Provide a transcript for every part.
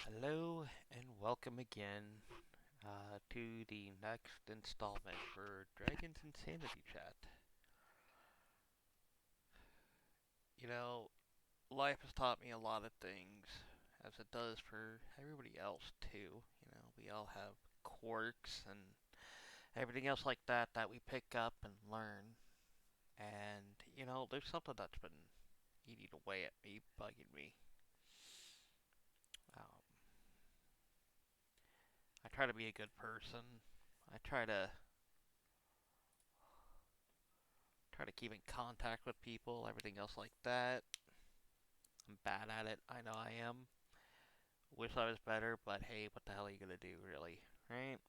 Hello and welcome again to the next installment for Dragon's Insanity Chat. You know, life has taught me a lot of things, as it does for everybody else too. We all have quirks and everything else like that we pick up and learn. And, there's something that's been eating away at me, bugging me. Um, I try to be a good person. I try to keep in contact with people, everything else like that. I'm bad at it. I know I am. Wish I was better, but hey, what the hell are you gonna do, really? Right?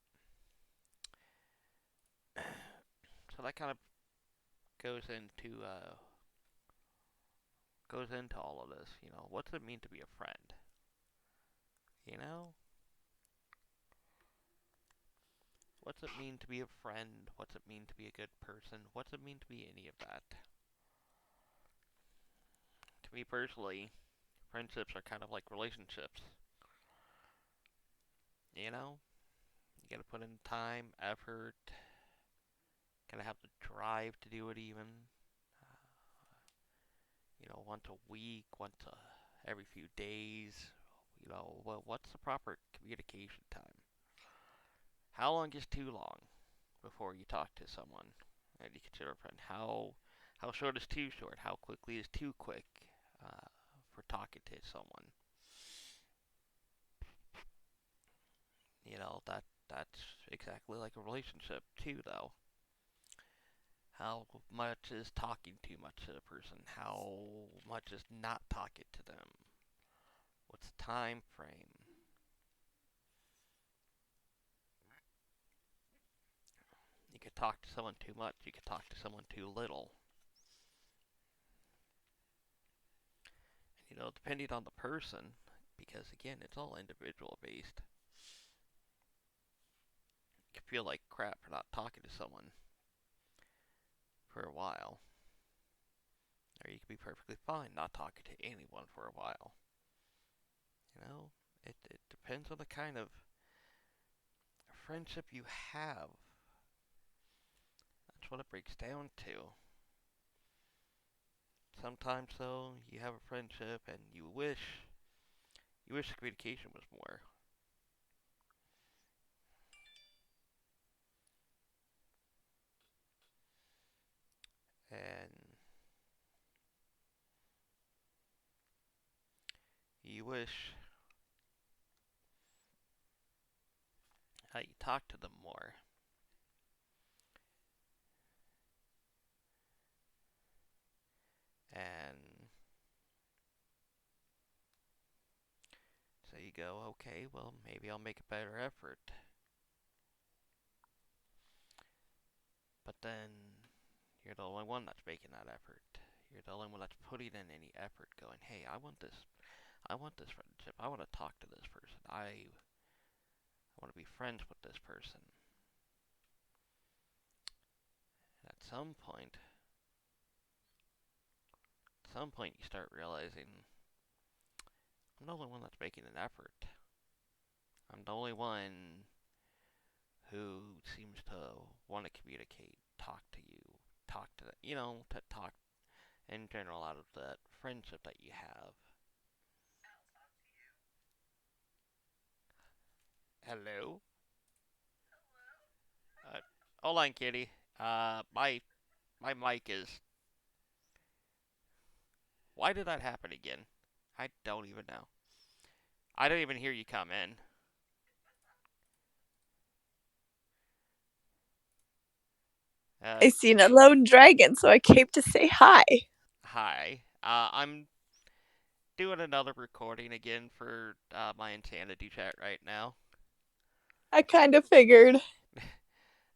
So that kind of goes into all of this. What's it mean to be a friend? You know, what's it mean to be a friend? What's it mean to be a good person? What's it mean to be any of that? To me personally, friendships are kind of like relationships. You gotta put in time, effort, gotta have the drive to do it even. Once a week, every few days. What's the proper communication time? How long is too long before you talk to someone and you consider a friend? How short is too short? How quickly is too quick for talking to someone? That's exactly like a relationship too, though. How much is talking too much to the person? How much is not talking to them? What's the time frame? You could talk to someone too much. You could talk to someone too little. Depending on the person, because again, it's all individual based. You can feel like crap for not talking to someone for a while, or you can be perfectly fine not talking to anyone for a while. You know, it depends on the kind of friendship you have. That's what it breaks down to. Sometimes, though, you have a friendship and you wish the communication was more, and you wish you talk to them more. And so you go, okay, well, maybe I'll make a better effort. But then you're the only one that's making that effort. You're the only one that's putting in any effort going, hey, I want this friendship. I want to talk to this person. I want to be friends with this person. And at some point you start realizing I'm the only one that's making an effort. I'm the only one who seems to want to communicate, talk to you, talk to to talk in general out of that friendship that you have. Hello? Uh, Hold on, kitty. My mic is. Why did that happen again? I don't even know. I didn't even hear you come in. I seen a lone dragon, so I came to say hi. Hi. I'm doing another recording again for my Insanity chat right now. I kind of figured.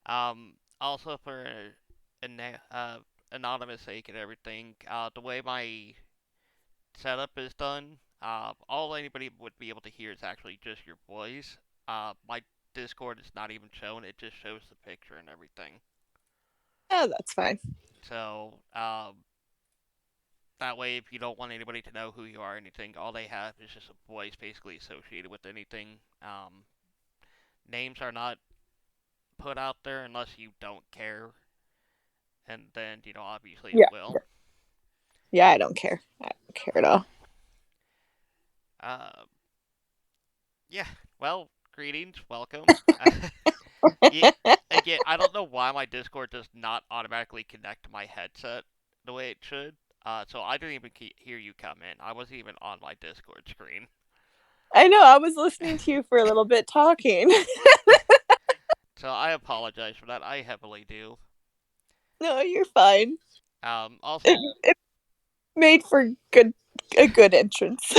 Also for an anonymous sake and everything, the way my setup is done, all anybody would be able to hear is actually just your voice. My Discord is not even shown; it just shows the picture and everything. Oh, that's fine. So, That way, if you don't want anybody to know who you are or anything, all they have is just a voice basically associated with anything. Names are not put out there unless you don't care, and then, obviously it Yeah. will. Yeah, I don't care. I don't care at all. Uh, yeah, well, greetings, welcome. Yeah, again, I don't know why my Discord does not automatically connect to my headset the way it should. So I didn't even hear you come in. I wasn't even on my Discord screen. I know. I was listening to you for a little bit talking. So I apologize for that. I heavily do. No, you're fine. It, Also, it made for good a good entrance.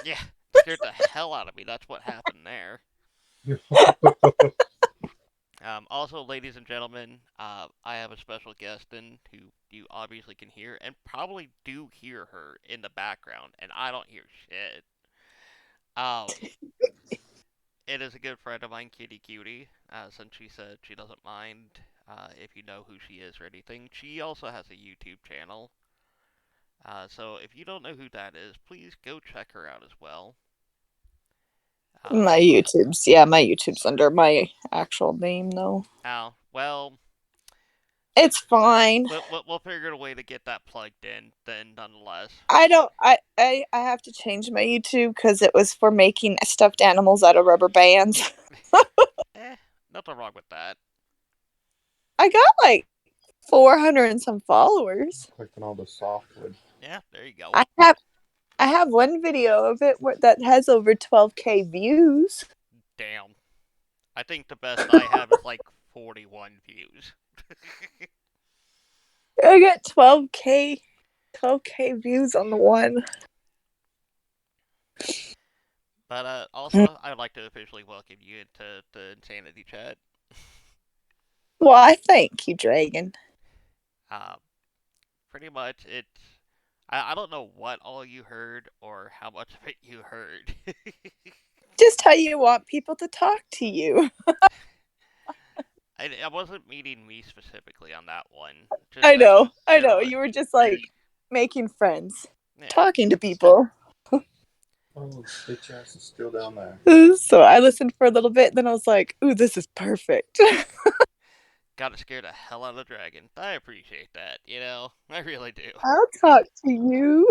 yeah, scared the hell out of me. That's what happened there. Also, ladies and gentlemen, I have a special guest in who you obviously can hear and probably do hear her in the background, and I don't hear shit. Um, it is a good friend of mine, Kitty Cutie, since she said she doesn't mind if you know who she is or anything. She also has a YouTube channel. So if you don't know who that is, please go check her out as well. My Um, YouTube's yeah, my YouTube's under my actual name though. well, It's fine. we'll figure out a way to get that plugged in then, nonetheless. I don't. I have to change my YouTube because it was for making stuffed animals out of rubber bands. Eh, nothing wrong with that. I got like 400 and some followers. Clicking all the softwood. Yeah, there you go. I have I have one video of it that has over 12K views. Damn. I think the best I have is like 41 views. I got 12K views on the one. But also, I would like to officially welcome you into the Insanity chat. Why, thank you, Dragon. Uh, Pretty much, I don't know what all you heard or how much of it you heard. Just how you want people to talk to you. I wasn't meeting me specifically on that one, just I as a know, I know. general. You were just like making friends, Yeah, talking to people. Oh, bitch ass is still down there. So I listened for a little bit, then I was like, "Ooh, this is perfect." gotta scare the hell out of the dragon. I appreciate that, I really do. I'll talk to you.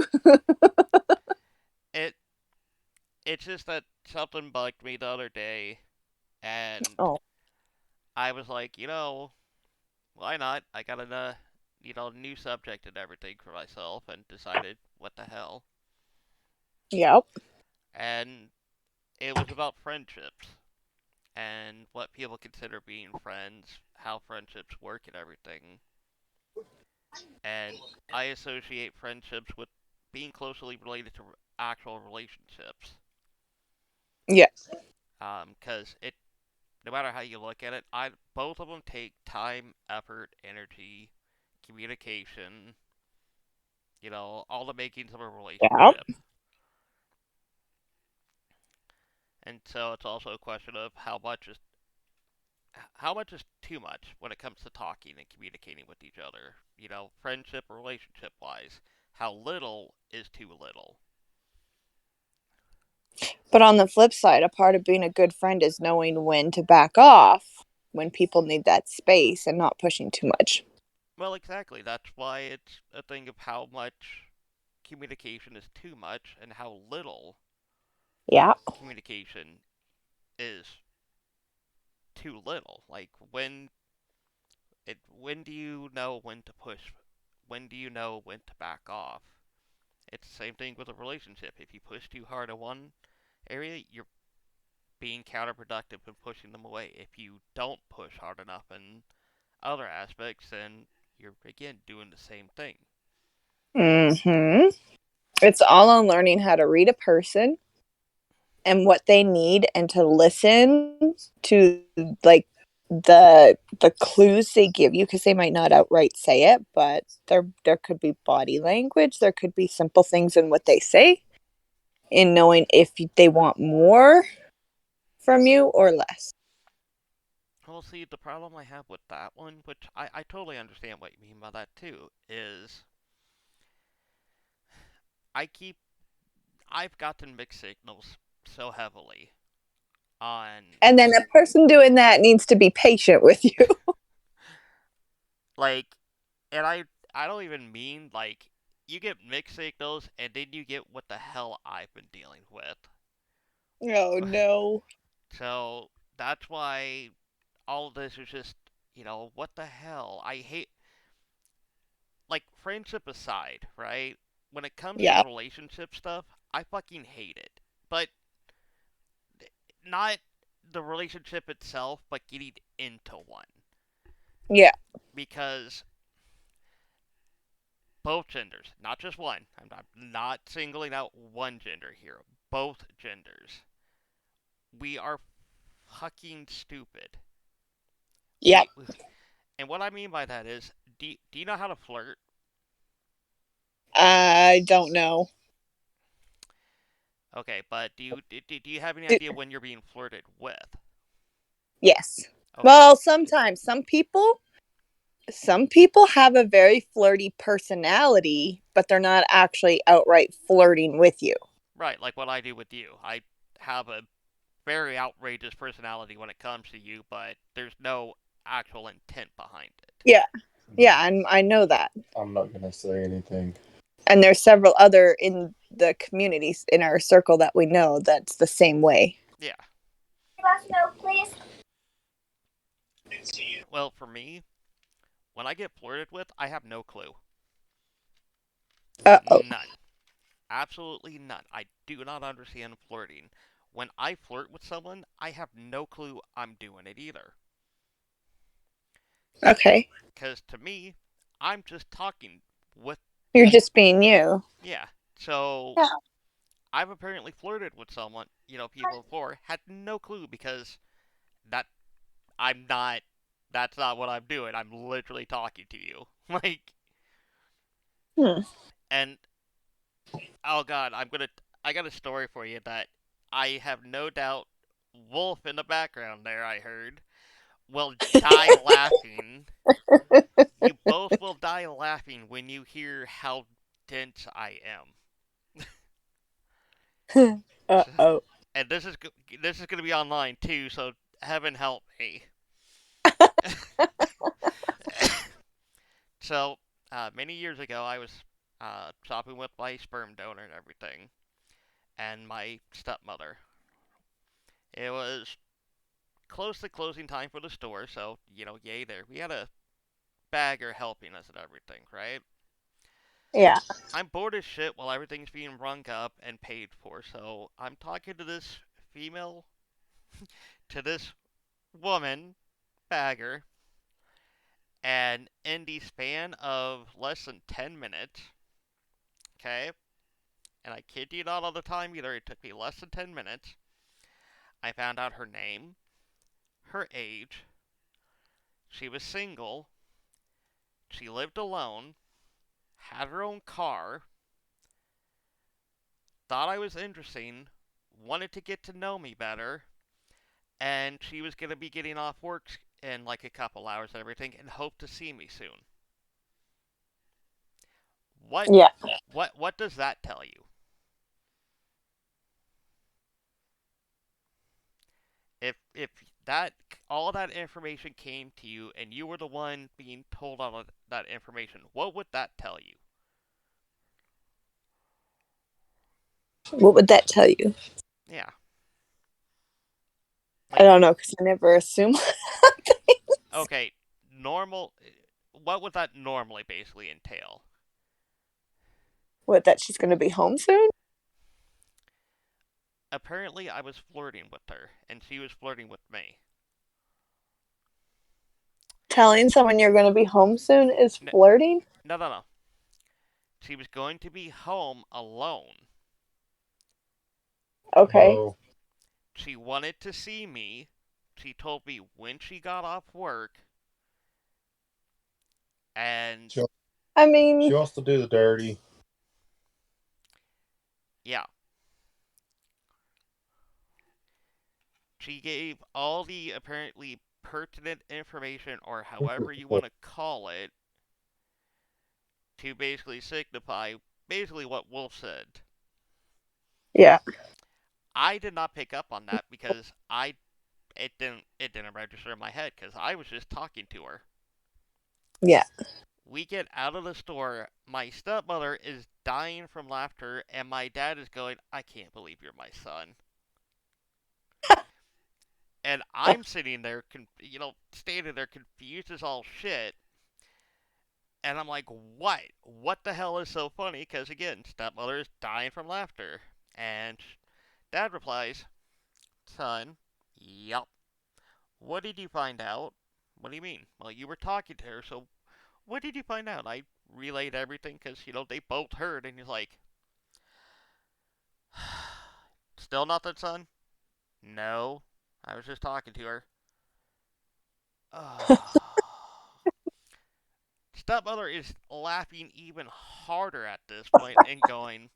It it's just that something bugged me the other day, and Oh, I was like, why not? I got a new subject and everything for myself, and decided what the hell. yep. And it was about friendships and what people consider being friends, how friendships work, and everything. And I associate friendships with being closely related to actual relationships. Yeah. Because no matter how you look at it, both of them take time, effort, energy, communication, all the makings of a Yeah. relationship. And so it's also a question of how much is too much when it comes to talking and communicating with each other. Friendship or relationship wise, how little is too little. But on the flip side, a part of being a good friend is knowing when to back off when people need that space and not pushing too much. Well, exactly. That's why it's a thing of how much communication is too much and how little Yeah. communication is too little. Like when do you know when to push? When do you know when to back off? It's the same thing with a relationship. If you push too hard in one area, you're being counterproductive and pushing them away. If you don't push hard enough in other aspects, then you're again doing the same thing. Mhm. It's all on learning how to read a person and what they need and to listen to like the clues they give you because they might not outright say it, but there could be body language, there could be simple things in what they say, in knowing if they want more from you or less. Well, see, the problem I have with that one, which I totally understand what you mean by that too, is I keep I've gotten mixed signals so heavily on And then the person doing that needs to be patient with you. like, and I don't even mean like you get mixed signals and then you get what the hell I've been dealing with. Oh no. So that's why all of this is just, what the hell? I hate, like, friendship aside, right? When it comes to Yeah. relationship stuff, I fucking hate it. But not the relationship itself, but getting into one. Yeah. Because both genders, not just one, I'm not singling out one gender here, both genders, we are fucking stupid. Yeah. And what I mean by that is, do you know how to flirt? I don't know. Okay, but do you have any idea when you're being flirted with? Yes. Okay, Well, sometimes some people have a very flirty personality, but they're not actually outright flirting with you. right, like what I do with you. I have a very outrageous personality when it comes to you, but there's no actual intent behind it. Yeah. Yeah, I know that. I'm not gonna say anything. And there's several other in the communities in our circle that we know that's the same way. Yeah. No, please. Well, for me, when I get flirted with, I have no clue. Uh-oh. None. Absolutely none. I do not understand flirting. When I flirt with someone, I have no clue I'm doing it either. Okay. Because to me, I'm just talking with, You're just being you. yeah. So Yeah. I've apparently flirted with someone, people before, had no clue because that I'm not, that's not what I'm doing. I'm literally talking to you. Like, Hmm. and oh god, I got a story for you that I have no doubt Wolf in the background there, I heard, will die laughing. You both will die laughing when you hear how dense I am. Uh-oh. And this is going to be online too, so heaven help me. So, many years ago, I was shopping with my sperm donor and everything, and my stepmother. It was close to closing time for the store, so, yay there. We had a bagger helping us and everything, right? Yeah. I'm bored as shit while everything's being rung up and paid for, so I'm talking to this female, to this woman, bagger, and in the span of less than 10 minutes, okay, and I kid you not all the time either, it took me less than 10 minutes, I found out her name, her age, she was single, she lived alone, had her own car, thought I was interesting, wanted to get to know me better, and she was going to be getting off work in like a couple hours and everything and hoped to see me soon. What Yeah. what does that tell you? If that all that information came to you and you were the one being told all of that information, what would that tell you? What would that tell you? Yeah. I Like, don't know because I never assume okay, normal what would that normally basically entail? what that she's going to be home soon. Apparently I was flirting with her and she was flirting with me. Telling someone you're going to be home soon is No, flirting. no, no, no. She was going to be home alone. Okay. Hello. She wanted to see me. She told me when she got off work, and She, I she mean, wants to do the dirty. yeah, she gave all the apparently pertinent information, or however you want to call it, to basically signify basically what Wolf said. Yeah. I did not pick up on that because I it didn't register in my head because I was just talking to her. Yeah. We get out of the store. My stepmother is dying from laughter, and my dad is going, "I can't believe you're my son." And I'm sitting there, standing there confused as all shit. And I'm like, what? What the hell is so funny? Because again, stepmother is dying from laughter. And dad replies, "Son, yup. What did you find out?" "What do you mean?" "Well, you were talking to her, so what did you find out?" I relayed everything because, they both heard. And he's like, "Still nothing, son?" "No. I was just talking to her." Stepmother is laughing even harder at this point and going,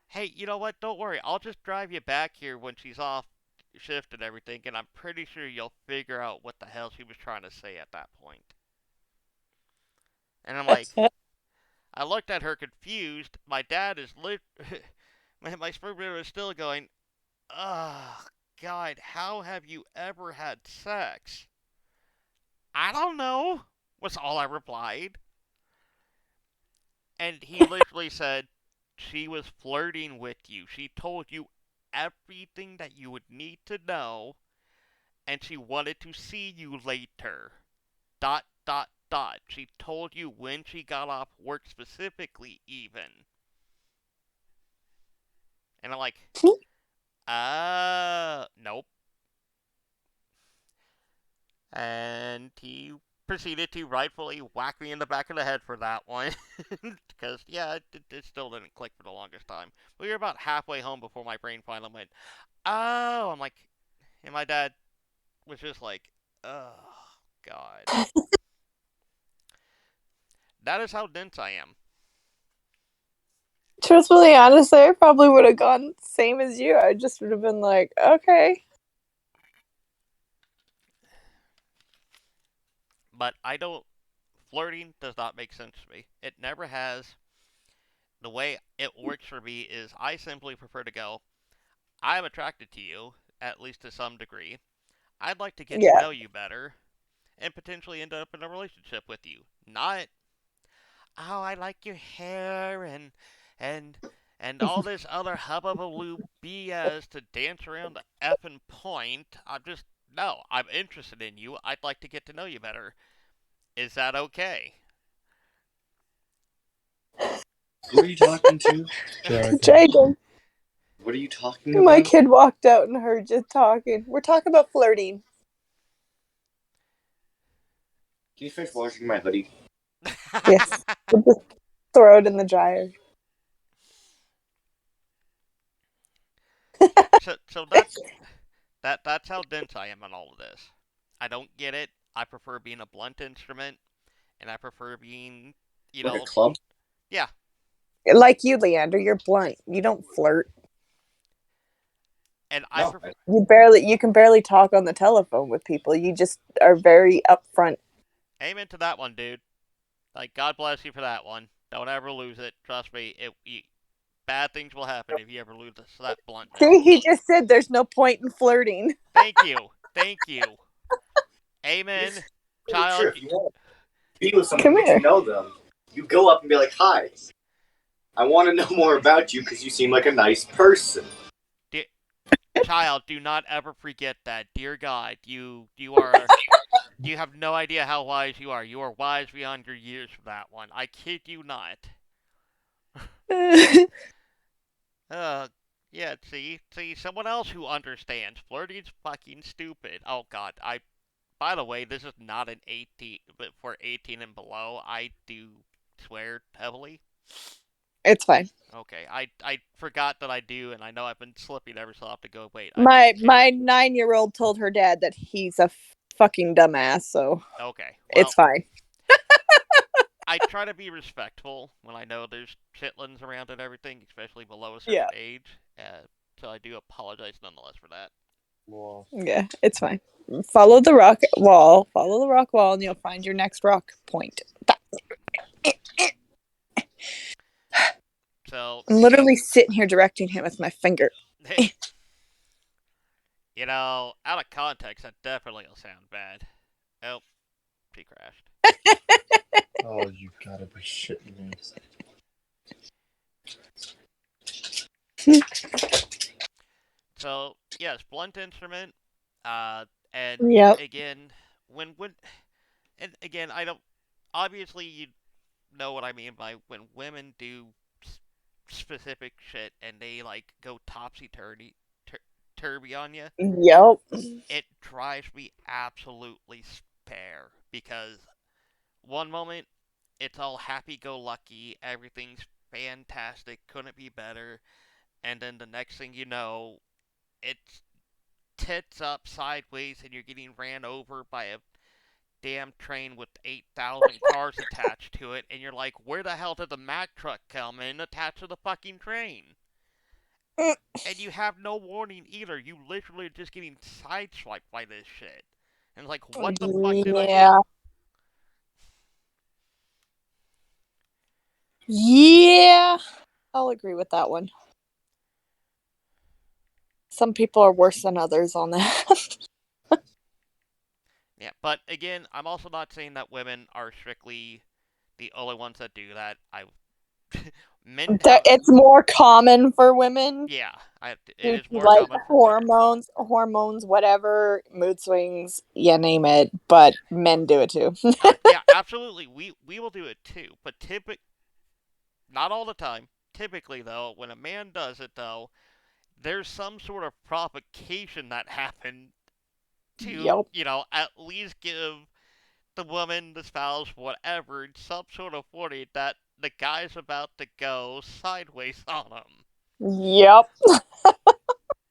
"Hey, you know what? Don't worry. I'll just drive you back here when she's off shift and everything, and I'm pretty sure you'll figure out what the hell she was trying to say at that point." And I'm like, I looked at her confused. My dad is my sperm donor is still going, "Ugh, God, how have you ever had sex?" "I don't know," was all I replied. And he literally said, "She was flirting with you. She told you everything that you would need to know, and she wanted to see you later. Dot, dot, dot. She told you when she got off work specifically, even." And I'm like, nope. And he proceeded to rightfully whack me in the back of the head for that one. Because, yeah, it still didn't click for the longest time. We were about halfway home before my brain finally went, "Oh." I'm like, and my dad was just like, "Oh, God." That is how dense I am. Truthfully, honestly, I probably would have gone same as you. I just would have been like, okay. But I don't, flirting does not make sense to me. It never has. The way it works for me is I simply prefer to go, "I'm attracted to you, at least to some degree. I'd like to get to Yeah. know you better and potentially end up in a relationship with you." Not, "Oh, I like your hair and and all this other hubbubaloo BS to dance around the effing point." I'm just, no, I'm interested in you. I'd like to get to know you better. Is that okay? Who are you talking to? Dragon. What are you talking My about? kid walked out and heard you talking. We're talking about flirting. Can you finish washing my hoodie? Yes. We'll just throw it in the dryer. so that's how dense I am on all of this. I don't get it. I prefer being a blunt instrument, and I prefer being, you Like a know, club? yeah. Like you, Leander, you're blunt. You don't flirt. And I No. prefer, You can barely talk on the telephone with people. You just are very upfront. amen to that one, dude. Like, God bless you for that one. Don't ever lose it. Trust me, bad things will happen if you ever lose that bluntness. See, he just said there's no point in flirting. Thank you. Thank you. Amen. It's really Child, true. If you want to be with someone, Come get to here. know them. You go up and be like, "Hi, I want to know more about you because you seem like a nice person." child, do not ever forget that. Dear God, you have no idea how wise you are. You are wise beyond your years for that one. I kid you not. Uh, yeah, see, someone else who understands. Flirting's fucking stupid. Oh God, by the way, this is not an 18, but for 18 and below, I do swear heavily. It's fine. Okay, I forgot that I do, and I know I've been slipping ever so often to go, wait, I need My to change that. my 9-year-old told her dad that he's a fucking dumbass, so Okay, it's well, fine. I try to be respectful when I know there's chitlins around and everything, especially below a Yeah. certain age. So I do apologize nonetheless for that. Well, Yeah, it's fine. Follow the rock wall. Follow the rock wall, and you'll find your next rock point. So, I'm literally sitting here directing him with my finger. out of context, that definitely will sound bad. Oh, she crashed. Oh, you gotta be shitting me. So, yes, blunt instrument. Uh, and Yep. again, when and again, I don't. Obviously, you know what I mean by when women do specific shit and they like go topsy turvy on you. Yep. It drives me absolutely spare because one moment it's all happy go lucky, everything's fantastic, couldn't be better, and then the next thing you know, it's tits up sideways and you're getting ran over by a damn train with 8,000 cars attached to it, and you're like, where the hell did the Mack truck come in attached to the fucking train? And you have no warning either. You literally are just getting sideswiped by this shit. And it's like, what the fuck did I Yeah. do? Yeah. I'll agree with that one. Some people are worse than others on that. Yeah, but again, I'm also not saying that women are strictly the only ones that do that. Men have, It's more common for women yeah, it due is to more like common for women. hormones, whatever, mood swings, you name it. But men do it too. Yeah, absolutely. We will do it too, but not all the time. Typically, though, when a man does it, though, there's some sort of provocation that happened to, Yep. at least give the woman, the spouse, whatever, some sort of warning that the guy's about to go sideways on him. Yep.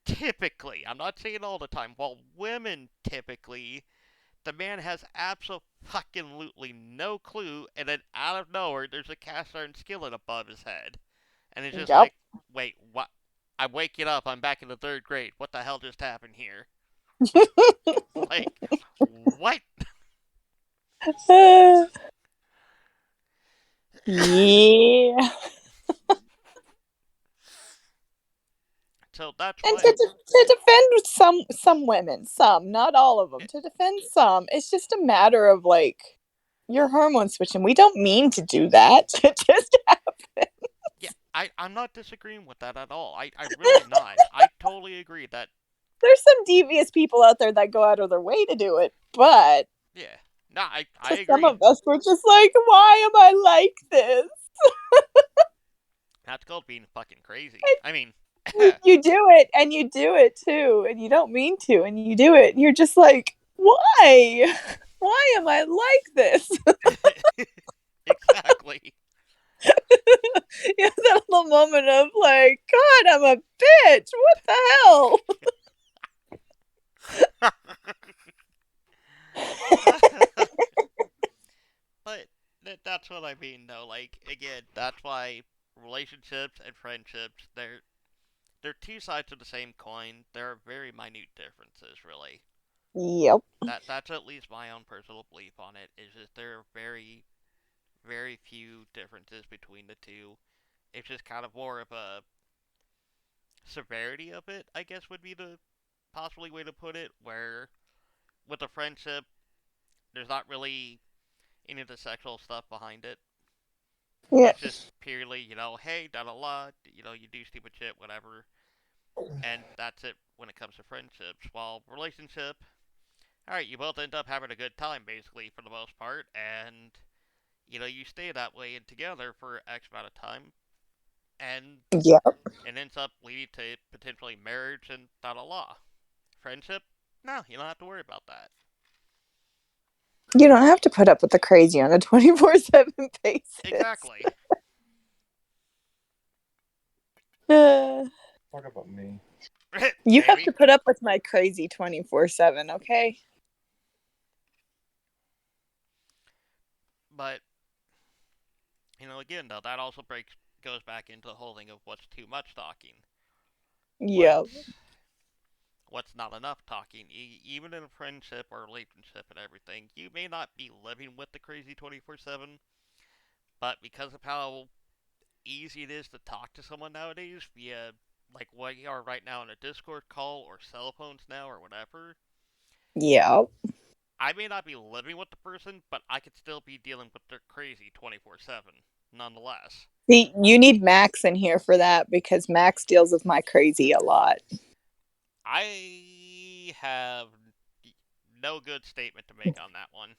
Typically, I'm not saying all the time, while women typically, the man has absolutely no clue, and then out of nowhere, there's a cast iron skillet above his head. And it's just Yep. like, wait, what? I'm waking up, I'm back in the third grade. What the hell just happened here? Like, what? Yeah. So that's And why. to defend some women, some, not all of them, to defend some, it's just a matter of like your hormone switching. We don't mean to do that. It just happens. Yeah, I'm not disagreeing with that at all. I'm really not. I totally agree that, There's some devious people out there that go out of their way to do it, but yeah. No, I to some agree. of us, we're just like, why am I like this? That's called being fucking crazy. I mean, You do it, and you do it too, and you don't mean to, and you do it, and you're just like, why? Why am I like this? exactly. You have that little moment of like, God, I'm a bitch. What the hell? But that's what I mean, though. Like, again, that's why relationships and friendships, they're two sides of the same coin. There are very minute differences, really. Yep. That's at least my own personal belief on it. Is just there are very few differences between the two. It's just kind of more of a severity of it, I guess would be the possibly way to put it. Where with a friendship, there's not really any of the sexual stuff behind it. Yeah. It's just purely, hey, da da la, you do stupid shit, whatever, and that's it when it comes to friendships. While relationship, all right, you both end up having a good time basically for the most part, and you stay that way and together for X amount of time, and Yep. it ends up leading to potentially marriage and da da la. Friendship, no, you don't have to worry about that. You don't have to put up with the crazy on a 24/7 basis. Exactly. Talk about me. You have to Maybe, put up with my crazy 24/7, okay? but again though, that also goes back into the whole thing of what's too much talking, Yep. what's not enough talking. Even in a friendship or relationship and everything, you may not be living with the crazy 24/7, but because of how easy it is to talk to someone nowadays via like what you are right now in a Discord call or cell phones now or whatever. Yeah. I may not be living with the person, but I could still be dealing with their crazy 24/7 nonetheless. See, you need Max in here for that because Max deals with my crazy a lot. I have no good statement to make on that one.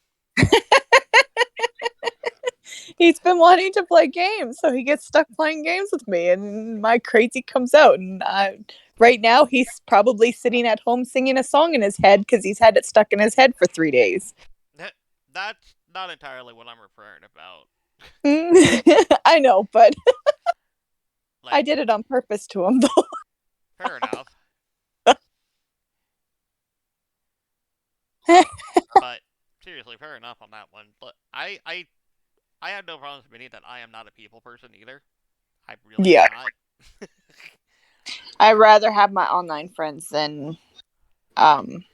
He's been wanting to play games, so he gets stuck playing games with me, and my crazy comes out. And right now, he's probably sitting at home singing a song in his head because he's had it stuck in his head for 3 days. That's not entirely what I'm referring about. I know, but I Like, did it on purpose to him, though. fair enough. But seriously, fair enough on that one. But I have no problems admitting that I am not a people person either. I really am Yeah, not. I'd rather have my online friends than um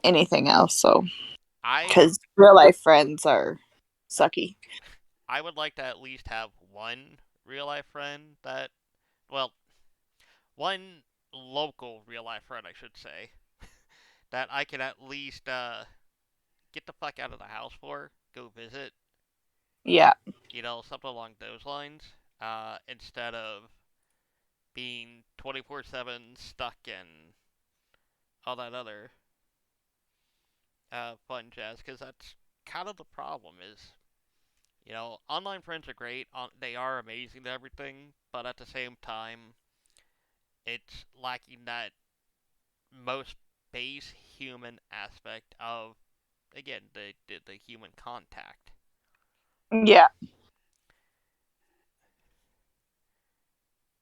anything else. So, I because real life friends are sucky. I would like to at least have one real life friend that, well, one local real life friend, I should say, that I can at least get the fuck out of the house for, go visit, Yeah, something along those lines, instead of being 24/7 stuck in all that other fun jazz, because that's kind of the problem is, online friends are great, they are amazing to everything, but at the same time, it's lacking that most base human aspect of, again, the human contact. yeah,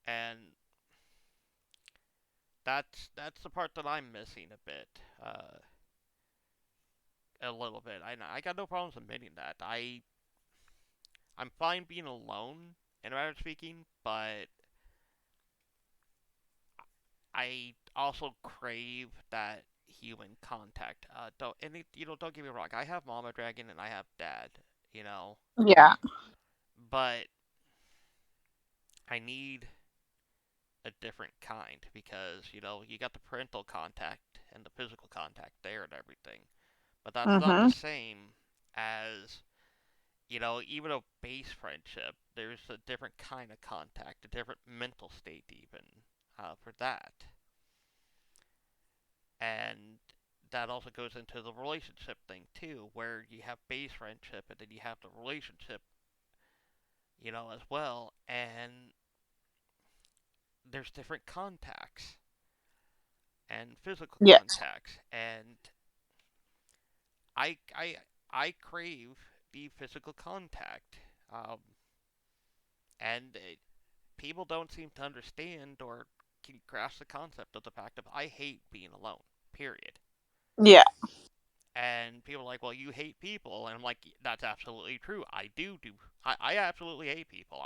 And that's the part that I'm missing a little bit. I got no problems admitting that. I'm fine being alone, in a matter of speaking, but I also crave that human contact. Don't get me wrong. I have Mama Dragon and I have Dad, you know, yeah, but I need a different kind because you got the parental contact and the physical contact there and everything, but that's not the mm-hmm. same as even a base friendship. There's a different kind of contact, a different mental state even for that, and that also goes into the relationship thing too, where you have base friendship and then you have the relationship, as well, and there's different contacts and physical Yes, contacts, and I I I crave the physical contact, um, and people don't seem to understand or can grasp the concept of the fact of I hate being alone. Period. yeah, And people are like, well, you hate people, and I'm like, that's absolutely true. I absolutely hate people.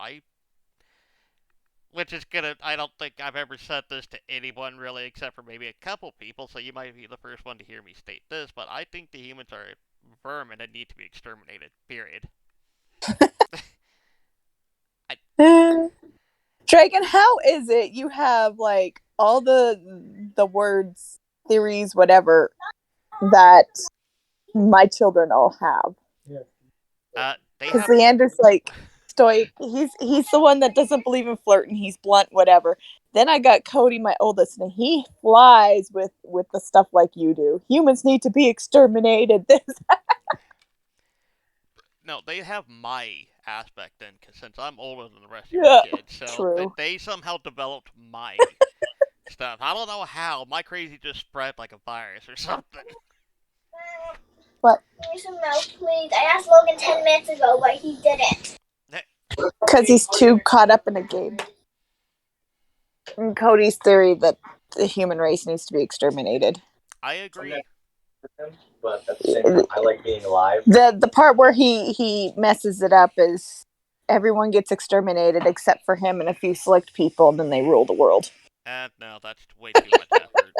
Which is gonna. I don't think I've ever said this to anyone really, except for maybe a couple people. So you might be the first one to hear me state this, but I think the humans are vermin that need to be exterminated. Period. I, Dragon, how is it you have like all the words, theories, whatever that my children all have? they Because have. Leander's like stoic. He's the one that doesn't believe in flirting. He's blunt, whatever. Then I got Cody, my oldest, and he flies with the stuff like you do. Humans need to be exterminated. This, No, they have my aspect then, cause since I'm older than the rest of your yeah, kids, so true. they somehow developed my stuff. I don't know how. My crazy just spread like a virus or something. But Give me some milk, please. I asked Logan 10 minutes ago, but he didn't. because he's too caught up in a game. And Cody's theory that the human race needs to be exterminated. I agree. But at the same time, I like being alive. The part where he messes it up is everyone gets exterminated except for him and a few select people, and then they rule the world. And no, that's way too much effort.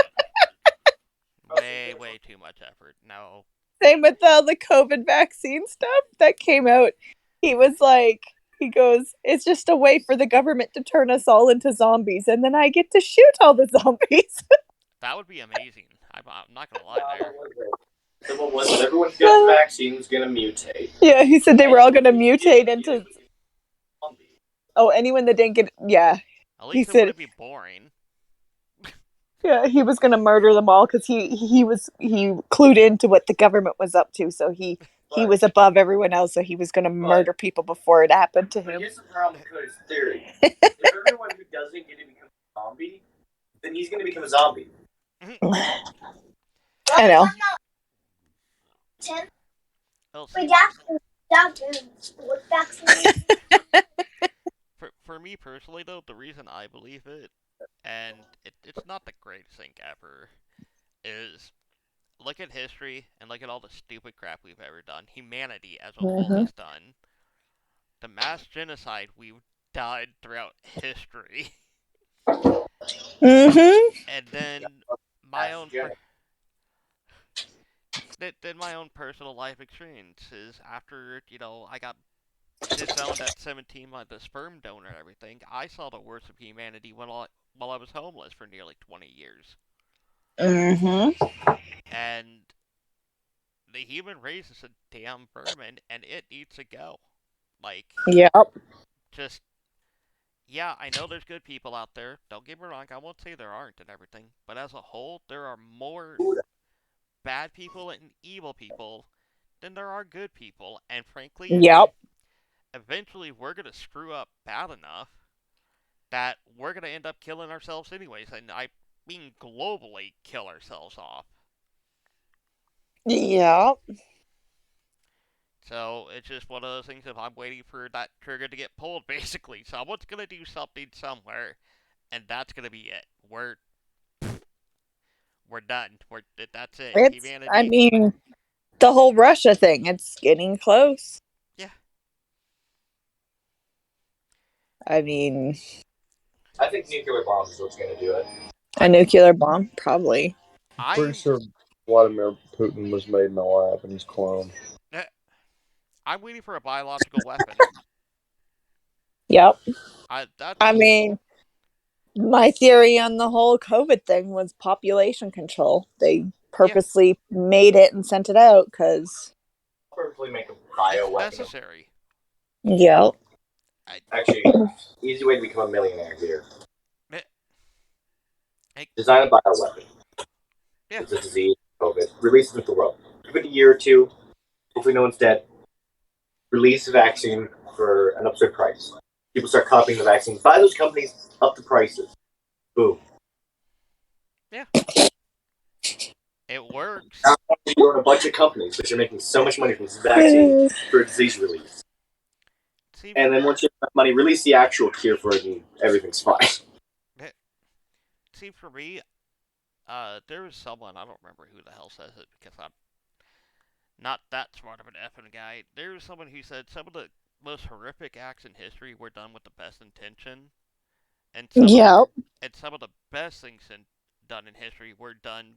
Way too much effort. No. Same with all the COVID vaccine stuff that came out. He was like, He goes, it's just a way for the government to turn us all into zombies, and then I get to shoot all the zombies. That would be amazing. I'm not gonna lie there. So what was it? Everyone who gets the vaccine's gonna mutate. Yeah, he said they were all going to mutate into. Oh, anyone that didn't get. Yeah. At He least it said, wouldn't be boring. yeah, he was going to murder them all because he clued into what the government was up to, so he was above everyone else, so he was going to murder people before it happened to him. Here's the problem with Cody's theory. If everyone who doesn't get to become a zombie, then he's gonna become a zombie. I know. Well, We see, got with vaccine. for me personally, though, the reason I believe it, and it's not the greatest thing ever, is look at history and look at all the stupid crap we've ever done. Humanity as a whole Mhm. has done. The mass genocide we've done throughout history. Mm-hmm. And then my own then my own personal life experiences after, I got disowned at 17 by the sperm donor and everything. I saw the worst of humanity while I was homeless for nearly 20 years. Mm-hmm. And the human race is a damn vermin, and it needs to go. Like, Yep. just, yeah, I know there's good people out there. Don't get me wrong, I won't say there aren't and everything. But as a whole, there are more bad people and evil people than there are good people. And frankly, Yep. eventually we're going to screw up bad enough that we're going to end up killing ourselves anyways. And I mean globally kill ourselves off. Yep. So it's just one of those things if I'm waiting for that trigger to get pulled, basically. Someone's going to do something somewhere, and that's going to be it. We're done. That's it. I Humanity. mean, the whole Russia thing, it's getting close. Yeah. I mean, I think nuclear bombs is what's gonna do it. a nuclear bomb, probably. Pretty I'm sure Vladimir Putin was made in a lab and he's cloned. I'm waiting for a biological weapon. Yep. That's I mean, my theory on the whole COVID thing was population control. They purposely made it and sent it out because. Probably make a bio it's weapon. necessary. Yep. Actually, easy way to become a millionaire here. Hey. Design a bioweapon. Yeah. It's a disease, COVID. Release it into the world. Give it a year or two. Hopefully, no one's dead. Release a vaccine for an absurd price. People start copying the vaccines. Buy those companies up the prices. Boom. Yeah. It works. Now you own a bunch of companies because you're making so much money from this vaccine for a disease release. See, And then once you have enough money, release the actual cure for it, and everything's fine. see, for me, there was someone, I don't remember who the hell says it because I'm not that smart of an effing guy. There was someone who said some of the most horrific acts in history were done with the best intention, and Yep. some of the best things done in history were done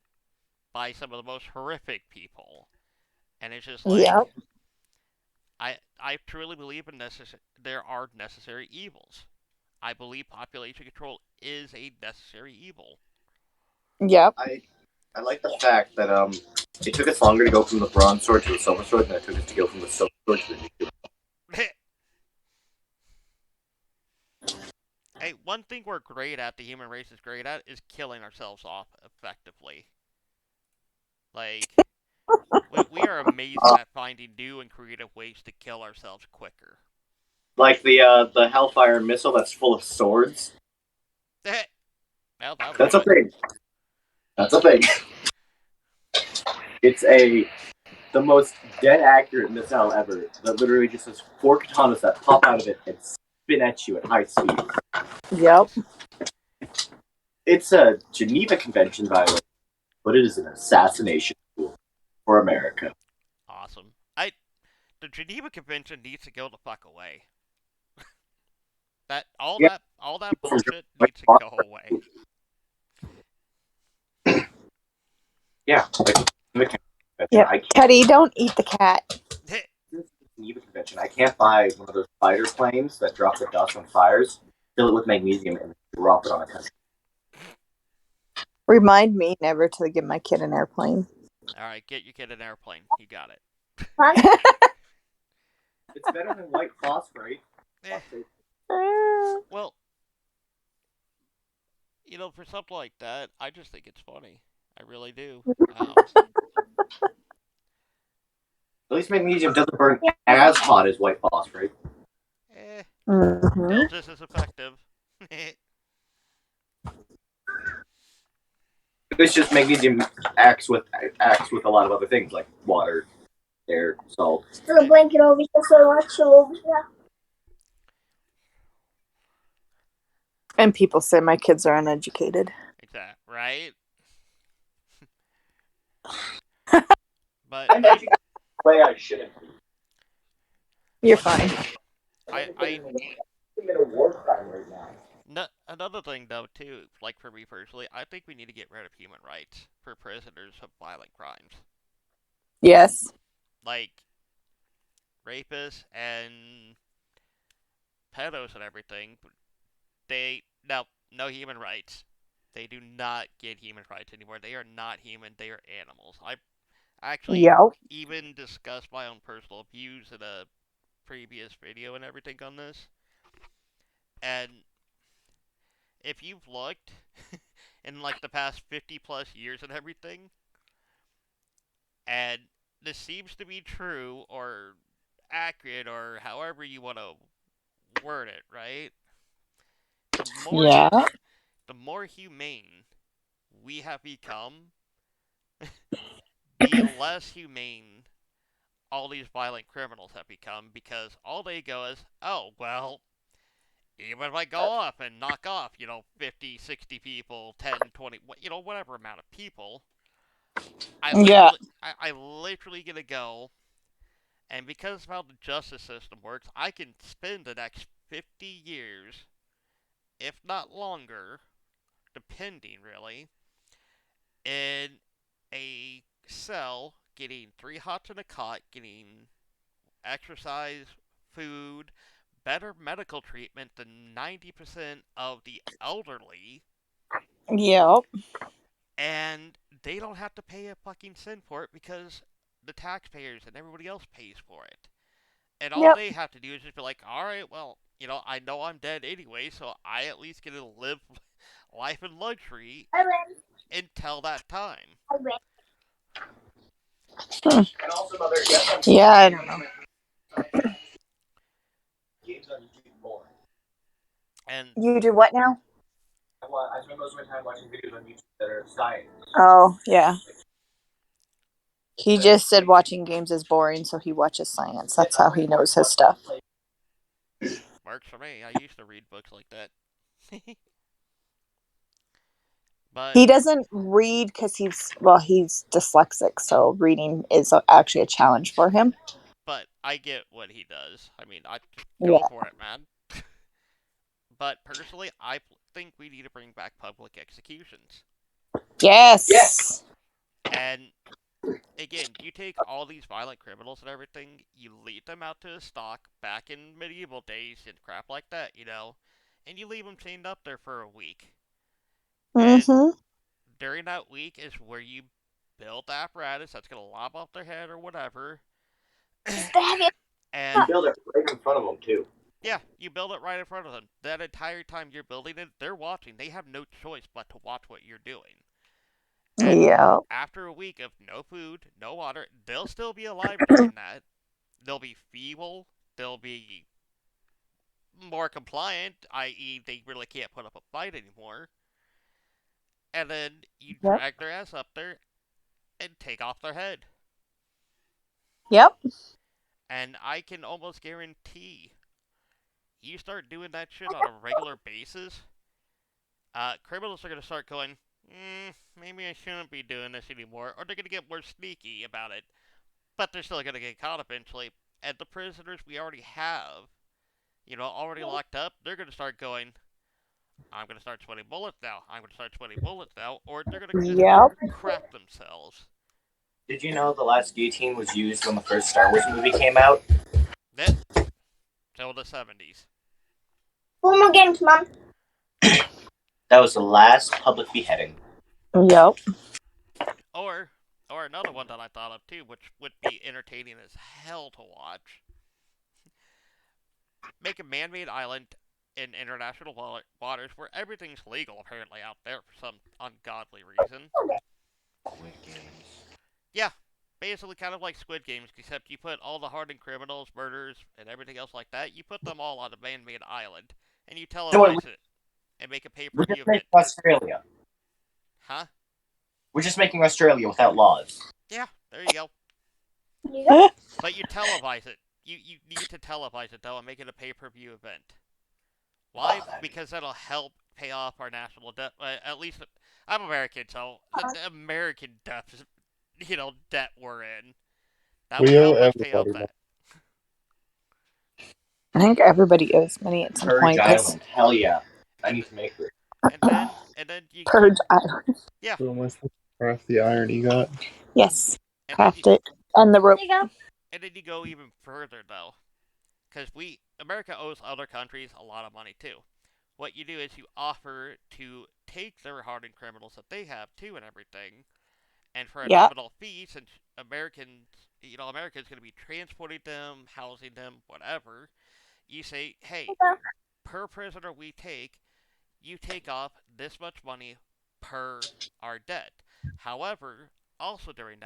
by some of the most horrific people. And it's just like, Yep. I truly believe there are necessary evils. I believe population control is a necessary evil. Yep. I like the fact that it took us longer to go from the bronze sword to the silver sword than it took us to go from the silver sword to the nuclear. Hey, one thing we're great at, the human race is great at, is killing ourselves off effectively. Like, we are amazing at finding new and creative ways to kill ourselves quicker. Like the Hellfire missile that's full of swords. Well, That's a thing. That's a thing. It's the most dead accurate missile ever. That literally just has 4 katanas that pop out of it and spin at you at high speed. Yep. It's a Geneva Convention violation, but it is an assassination tool for America. Awesome. The Geneva Convention needs to go the fuck away. All that bullshit needs to go away. Yeah. Yep. Teddy, don't eat the cat. Geneva Convention. I can't buy one of those fighter planes that drop the dust on fires, fill it with magnesium, and drop it on a country. Remind me never to give my kid an airplane. All right, get your kid an airplane. You got it. It's better than white phosphorate. Eh, well, for something like that, I just think it's funny. I really do. At least magnesium doesn't burn as hot as white phosphorate. Eh, Mm-hmm. still just as effective. It's just magnesium acts with a lot of other things like water, air, salt. Put a blanket over here so I want chill over here. And people say my kids are uneducated. Exactly, right? But I'm educated the way I shouldn't be. You're fine. I'm in a war crime right now. Another thing though too, like for me personally, I think we need to get rid of human rights for prisoners of violent crimes, Yes. like rapists and pedos and everything. They no human rights. They do not get human rights anymore. They are not human. They are animals. I actually Yep. even discussed my own personal views in a previous video and everything on this. And if you've looked in like the past 50 plus years and everything, and this seems to be true or accurate or however you want to word it, right? The more Yeah. the more humane we have become, the less humane all these violent criminals have become because all they go is, oh, well, even if I go off and knock off, 50, 60 people, 10, 20, whatever amount of people, Yeah. I literally gonna go, and because of how the justice system works, I can spend the next 50 years, if not longer, depending really, in a cell, getting 3 hots in a cot, getting exercise, food, better medical treatment than 90% of the elderly, Yep. and they don't have to pay a fucking cent for it because the taxpayers and everybody else pays for it. And all Yep. they have to do is just be like, alright, well, I know I'm dead anyway, so I at least get to live life in luxury I win. until that time. I win. And also, Mother, yes, Yeah, I don't know. games on YouTube more. And You do what now? I spend most of my time watching videos on YouTube that are science. Oh, yeah. He just said watching games is boring, so he watches science. That's how he knows his stuff. works for me. I used to read books like that. But He doesn't read because he's dyslexic, so reading is actually a challenge for him. I get what he does. I mean, I just go Yeah. for it, man. But personally, I think we need to bring back public executions. Yes. Yes. And again, you take all these violent criminals and everything, you lead them out to a stock back in medieval days and crap like that, and you leave them chained up there for a week. And Mm-hmm. during that week is where you build the apparatus that's going to lob off their head or whatever. And You build it right in front of them too. yeah, you build it right in front of them. That entire time you're building it, they're watching. They have no choice but to watch what you're doing. And Yeah. after a week of no food, no water, they'll still be alive during that. They'll be feeble. They'll be more compliant, i.e., they really can't put up a fight anymore. And then you Yep. drag their ass up there and take off their head. Yep. And I can almost guarantee you start doing that shit on a regular basis, criminals are going to start going, maybe I shouldn't be doing this anymore, or they're going to get more sneaky about it, but they're still going to get caught eventually. And the prisoners we already have, already locked up, they're going to start going, I'm going to start sweating bullets now, I'm going to start sweating bullets now, or they're going to just Yep. crap themselves. Did you know the last guillotine was used when the first Star Wars movie came out? That till the 70s. Four more games, Mom. That was the last public beheading. Yep. Or or another one that I thought of too, which would be entertaining as hell to watch. Make a man-made island in international waters where everything's legal apparently out there for some ungodly reason. Squid Games. Yeah, basically kind of like Squid Games, except you put all the hardened criminals, murderers, and everything else like that. You put them all on a man-made island, and you So what, televise it and make a we're pay-per-view just making event. Australia. Huh? We're just making Australia without laws. Yeah, there you go. You go. But you televise it. You need to televise it though and make it a pay-per-view event. Why? Oh, that'd be Because that'll help pay off our national debt. At least I'm American, so the American debt, debt we're in. That would We owe help us pay off everybody money. that. I think everybody owes money at some Purge point. Island. Hell yeah. I And need to make this. and then you Purge Island. yeah, So am I supposed to craft the iron you got? Yes. and then you Craft it. And the rope. There you go. and then you go even further though, because America owes other countries a lot of money too. What you do is you offer to take their hardened criminals that they have too and everything, and for a Yeah. nominal fee, since America's going to be transporting them, housing them, whatever, you say, hey, per prisoner we take, you take off this much money per our debt. However, also during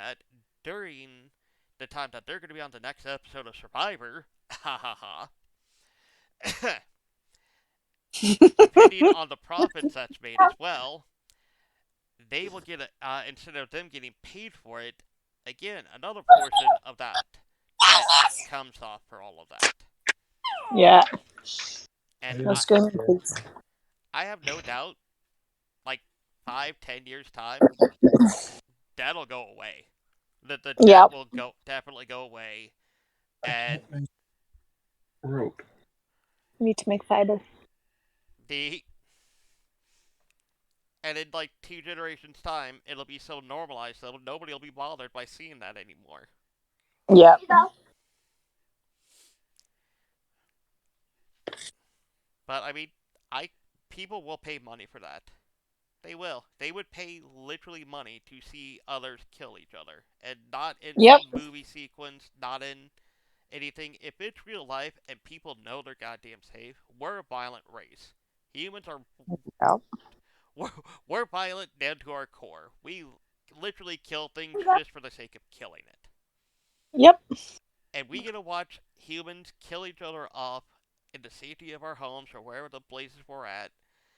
the time that they're going to be on the next episode of Survivor, ha ha ha, depending on the profits that's made as well, they will get instead of them getting paid for it, again another portion of that debt comes off for all of that. Yeah. And No screaming, please. I have no doubt, like 5, 10 years time, that'll go away. The debt Yep. will definitely go away, I and can't make rope. Need to make fiber. the and in like 2 generations time, it'll be so normalized that nobody will be bothered by seeing that anymore. Yep. You go. But I mean, I people will pay money for that. They will. They would pay literally money to see others kill each other. And not in Yep. some movie sequence, not in anything. If it's real life and people know they're goddamn safe, we're a violent race. Humans are. Yep. We're, we're violent down to our core. We literally kill things You go. just for the sake of killing it. Yep. And we get to watch humans kill each other off in the safety of our homes or wherever the places we're at.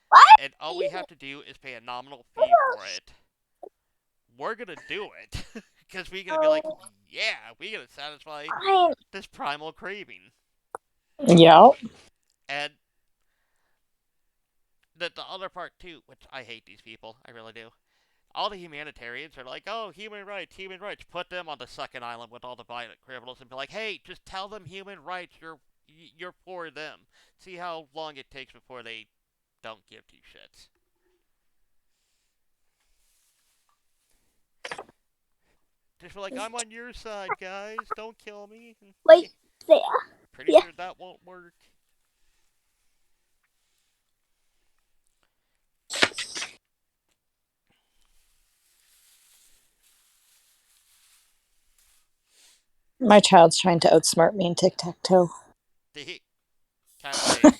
What? And all we have to do is pay a nominal fee for it. We're gonna do it because we're gonna be like, yeah, we gotta satisfy Fine. this primal craving. Yep. And the other part too, which I hate these people, I really do. All the humanitarians are like, oh, human rights, human rights. Put them on the second island with all the violent criminals and be like, hey, just tell them human rights. You're for them. See how long it takes before they don't give two shits. Just be like, I'm on your side, guys. Don't kill me. Wait there. Pretty Yeah. sure that won't work. My child's trying to outsmart me in tic tac toe. Can't blame.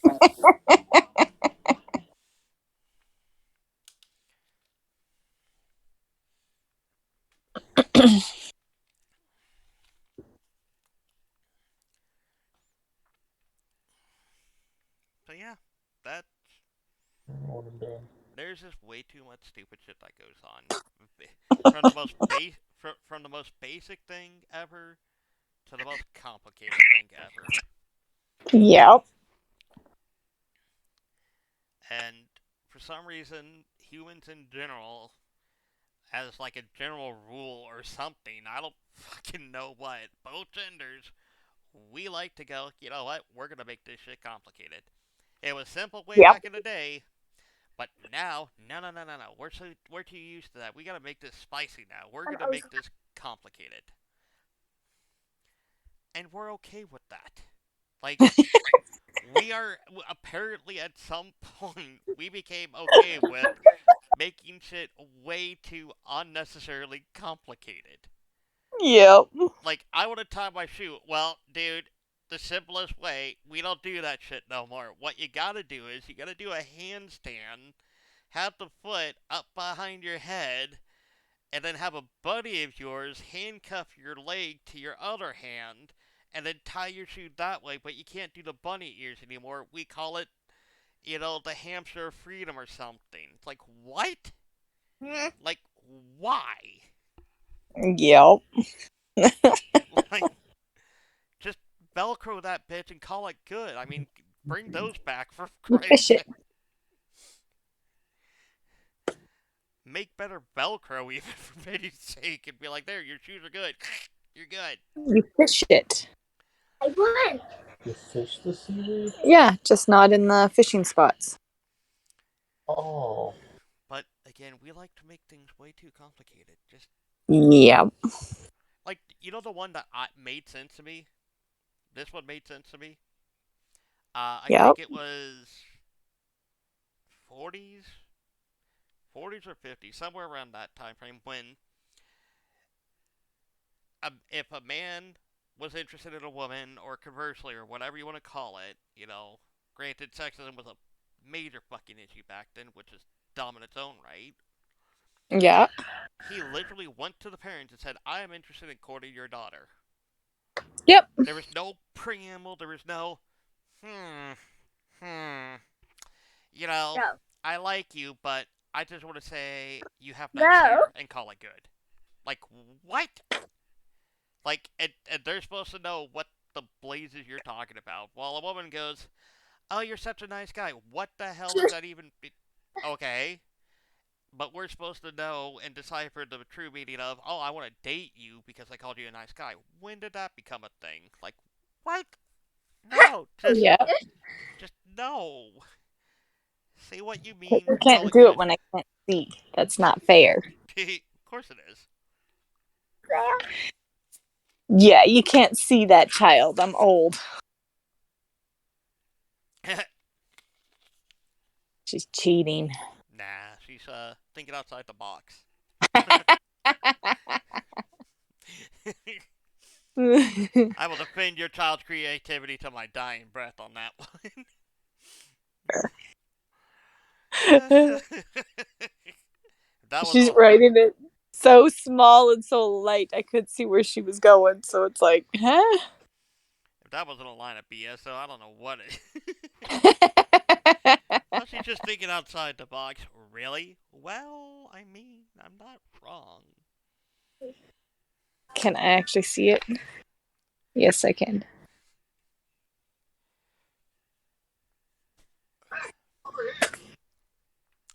So yeah, that I don't want him done. there's just way too much stupid shit that goes on. From the from the most basic thing ever to the most complicated thing ever. Yep. And for some reason, humans in general, as like a general rule or something, I don't fucking know what, both genders, we like to go, you know what, we're gonna make this shit complicated. It was simple way Yep. back in the day, but now, no. We're too used to that. We gotta make this spicy now. We're gonna make this complicated. And we're okay with that. Like, we are apparently at some point we became okay with making shit way too unnecessarily complicated. Yep. Like, I want to tie my shoe. Well, dude, the simplest way, we don't do that shit no more. What you gotta do is you gotta do a handstand, have the foot up behind your head, and then have a buddy of yours handcuff your leg to your other hand, and then tie your shoe that way. But you can't do the bunny ears anymore. We call it, the hamster of freedom or something. It's like, what? Like, why? Yep. Like, just Velcro that bitch and call it good. I mean, bring those back for Christ's Fish it. sake. Make better Velcro even for pity's sake and be like, there, your shoes are good. You're good. You fish it. I won. You fish the seaweed? Yeah, just not in the fishing spots. Oh. But again, we like to make things way too complicated. Just Yeah. like the one that made sense to me. This one made sense to me. I Yep. think it was 40s, 40s or 50s, somewhere around that time frame when if a man was interested in a woman, or conversely, or whatever you want to call it, granted, sexism was a major fucking issue back then, which is dumb in its own right. Yeah. He literally went to the parents and said, I am interested in courting your daughter. Yep. There was no preamble, there was no, hmm, hmm, you know, No. I like you, but I just want to say you have nice No. hair and call it good. Like, what? Like, and they're supposed to know what the blazes you're talking about. While a woman goes, oh, you're such a nice guy. What the hell does that even be? Okay. But we're supposed to know and decipher the true meaning of, oh, I want to date you because I called you a nice guy. When did that become a thing? Like, what? No. Yeah. Just no. Say what you I mean. Call can't it do it good. when I can't see. That's not fair. Of course it is. Yeah, you can't see that child. I'm old. She's cheating. Nah, she's thinking outside the box. I will defend your child's creativity to my dying breath on that one. That She's wasn't writing it so small and so light. I could see where she was going. So it's like, huh? if that wasn't a line of BS, so I don't know what it. Well, she's just thinking outside the box. Really? Well, I mean, I'm not wrong. Can I actually see it? Yes, I can.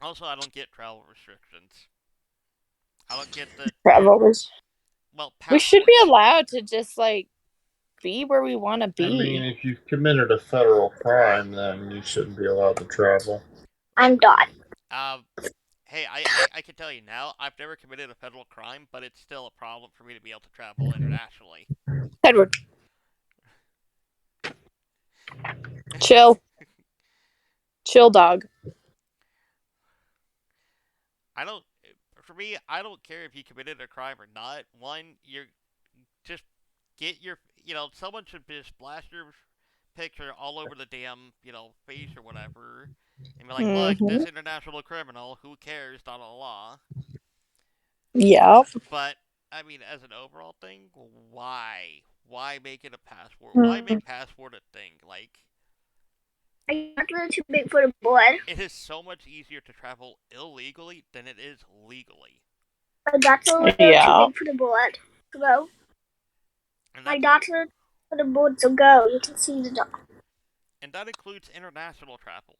Also, I don't get travel restrictions. I don't get the Travelers. We should be passports. allowed to just like be where we want to I mean, be. if you've committed a federal crime, then you shouldn't be allowed to travel. I'm done. Um, hey, I can tell you now, I've never committed a federal crime, but it's still a problem for me to be able to travel internationally. Edward, chill. Chill, dog. I don't. For me, I don't care if you committed a crime or not. One, you're just get your. Someone should just blast your picture all over the damn, face or whatever, and be like, "Look, Mm-hmm. this international criminal. Who cares?" Da da da. Yeah. But I mean, as an overall thing, why? Why make it a passport? Why Mm. make passport a thing? Like, I'm not really too big for the board. it is so much easier to travel illegally than it is legally. My daughter a little Yeah. too big for the board. Go. And My that's daughter for the board to go. You can see the dog. and that includes international travel,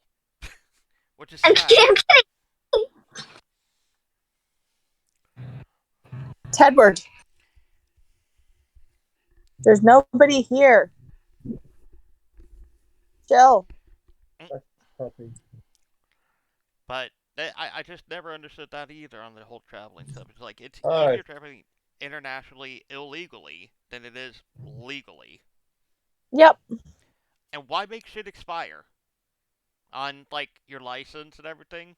which is I sad. can't. Tedward, there's nobody here. Chill. Puppy. But I just never understood that either on the whole traveling stuff. It's like it's Hi. easier traveling internationally illegally than it is legally. Yep. And why make shit expire on like your license and everything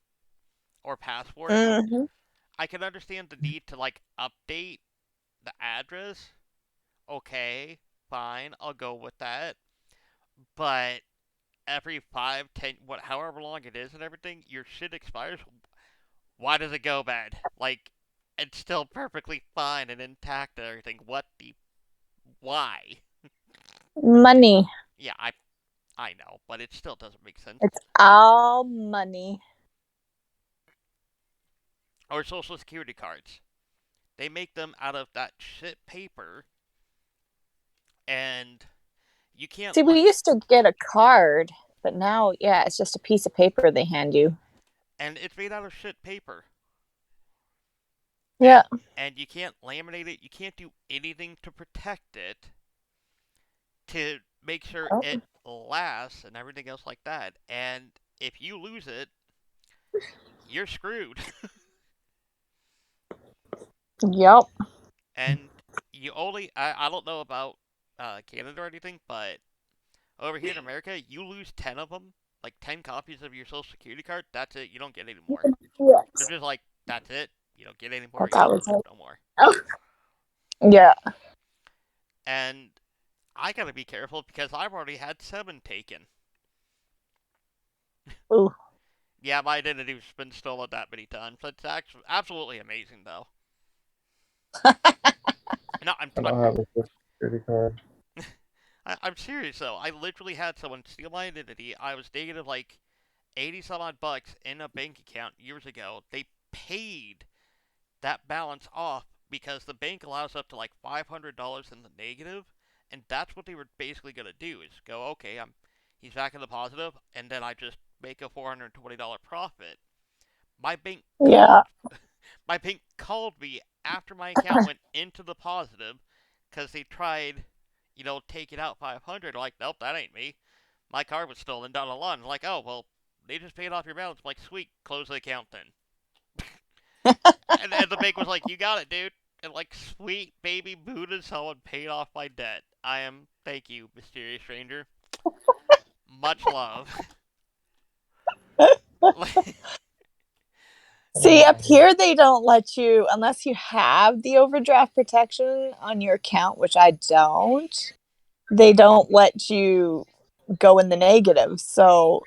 or passport? Mm-hmm. I can understand the need to like update the address. Okay, fine, I'll go with that. But every 5, 10, what, however long it is and everything, your shit expires. Why does it go bad? Like, it's still perfectly fine and intact and everything. What the? Why? Money. Yeah, I know, but it still doesn't make sense. It's all money. Or social security cards. They make them out of that shit paper, and you can't See, we used to get a card, but now, yeah, it's just a piece of paper they hand you. and it's made out of shit paper. Yeah. And you can't laminate it. You can't do anything to protect it to make sure Oh. it lasts and everything else like that. And if you lose it, you're screwed. Yep. And you only I don't know about Canada or anything, but over here in America, you lose 10 of them, like 10 copies of your social security card. That's it. You don't get any more. They're Yes. just like, that's it. You don't get any more. That's You how don't it's lose it like. no more. Oh. Yeah. And I gotta be careful because I've already had 7 taken. Ooh. Yeah, my identity's been stolen that many times. That's actually absolutely amazing, though. No, I don't have a social security card. I'm serious though. I literally had someone steal my identity. I was negative like 80 some odd bucks in a bank account years ago. They paid that balance off because the bank allows up to like $500 in the negative, and that's what they were basically gonna do is go, okay, he's back in the positive, and then I just make a $420 profit. My bank Yeah. called my bank called me after my account went into the positive because they tried, taking out 500. Like, nope, that ain't me. My card was stolen down the line. Like, oh well, they just paid off your balance. I'm like, sweet, close the account then. And the bank was like, you got it, dude. And like, sweet baby Buddha, someone paid off my debt. Thank you, mysterious stranger. Much love. See, up here they don't let you unless you have the overdraft protection on your account, which I don't. They don't let you go in the negative. So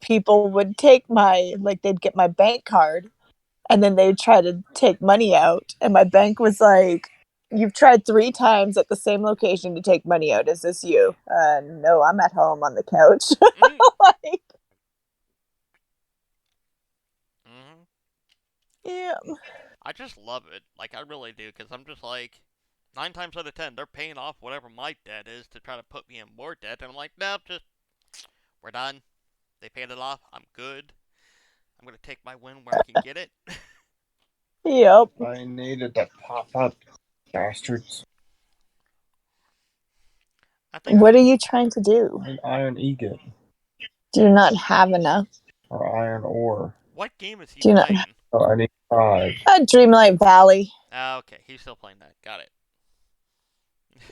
people would take they'd get my bank card and then they'd try to take money out. And my bank was like, "You've tried 3 times at the same location to take money out. Is this you?" No, I'm at home on the couch. mm-hmm. Like, Mm-hmm. yeah. I just love it. Like, I really do, because I'm just like, 9 times out of 10, they're paying off whatever my debt is to try to put me in more debt. And I'm like, nope, we're done. They paid it off. I'm good. I'm going to take my win where I can get it. Yep. I needed to pop up, bastards. I think, What are you trying to do? An iron ingot Do you not have enough? or iron ore. what game is he Do you not? playing? So I need 5. Dreamlight Valley. Okay, he's still playing that. Got it.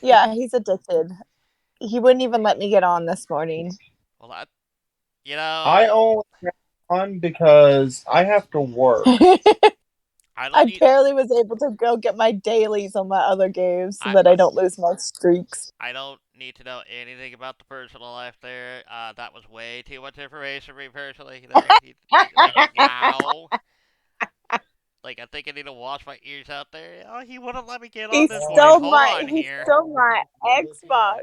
Yeah, he's addicted. He wouldn't even let me get on this morning. Well, that, I only have 1 because I have to work. I don't I need. barely was able to go get my dailies on my other games so I, that I don't lose my streaks. I don't need to know anything about the personal life there. That was way too much information for me personally. Like, wow. Like, I think I need to wash my ears out there. Oh, he wouldn't let me get on He this morning. stole Hold my on he here. stole my Xbox.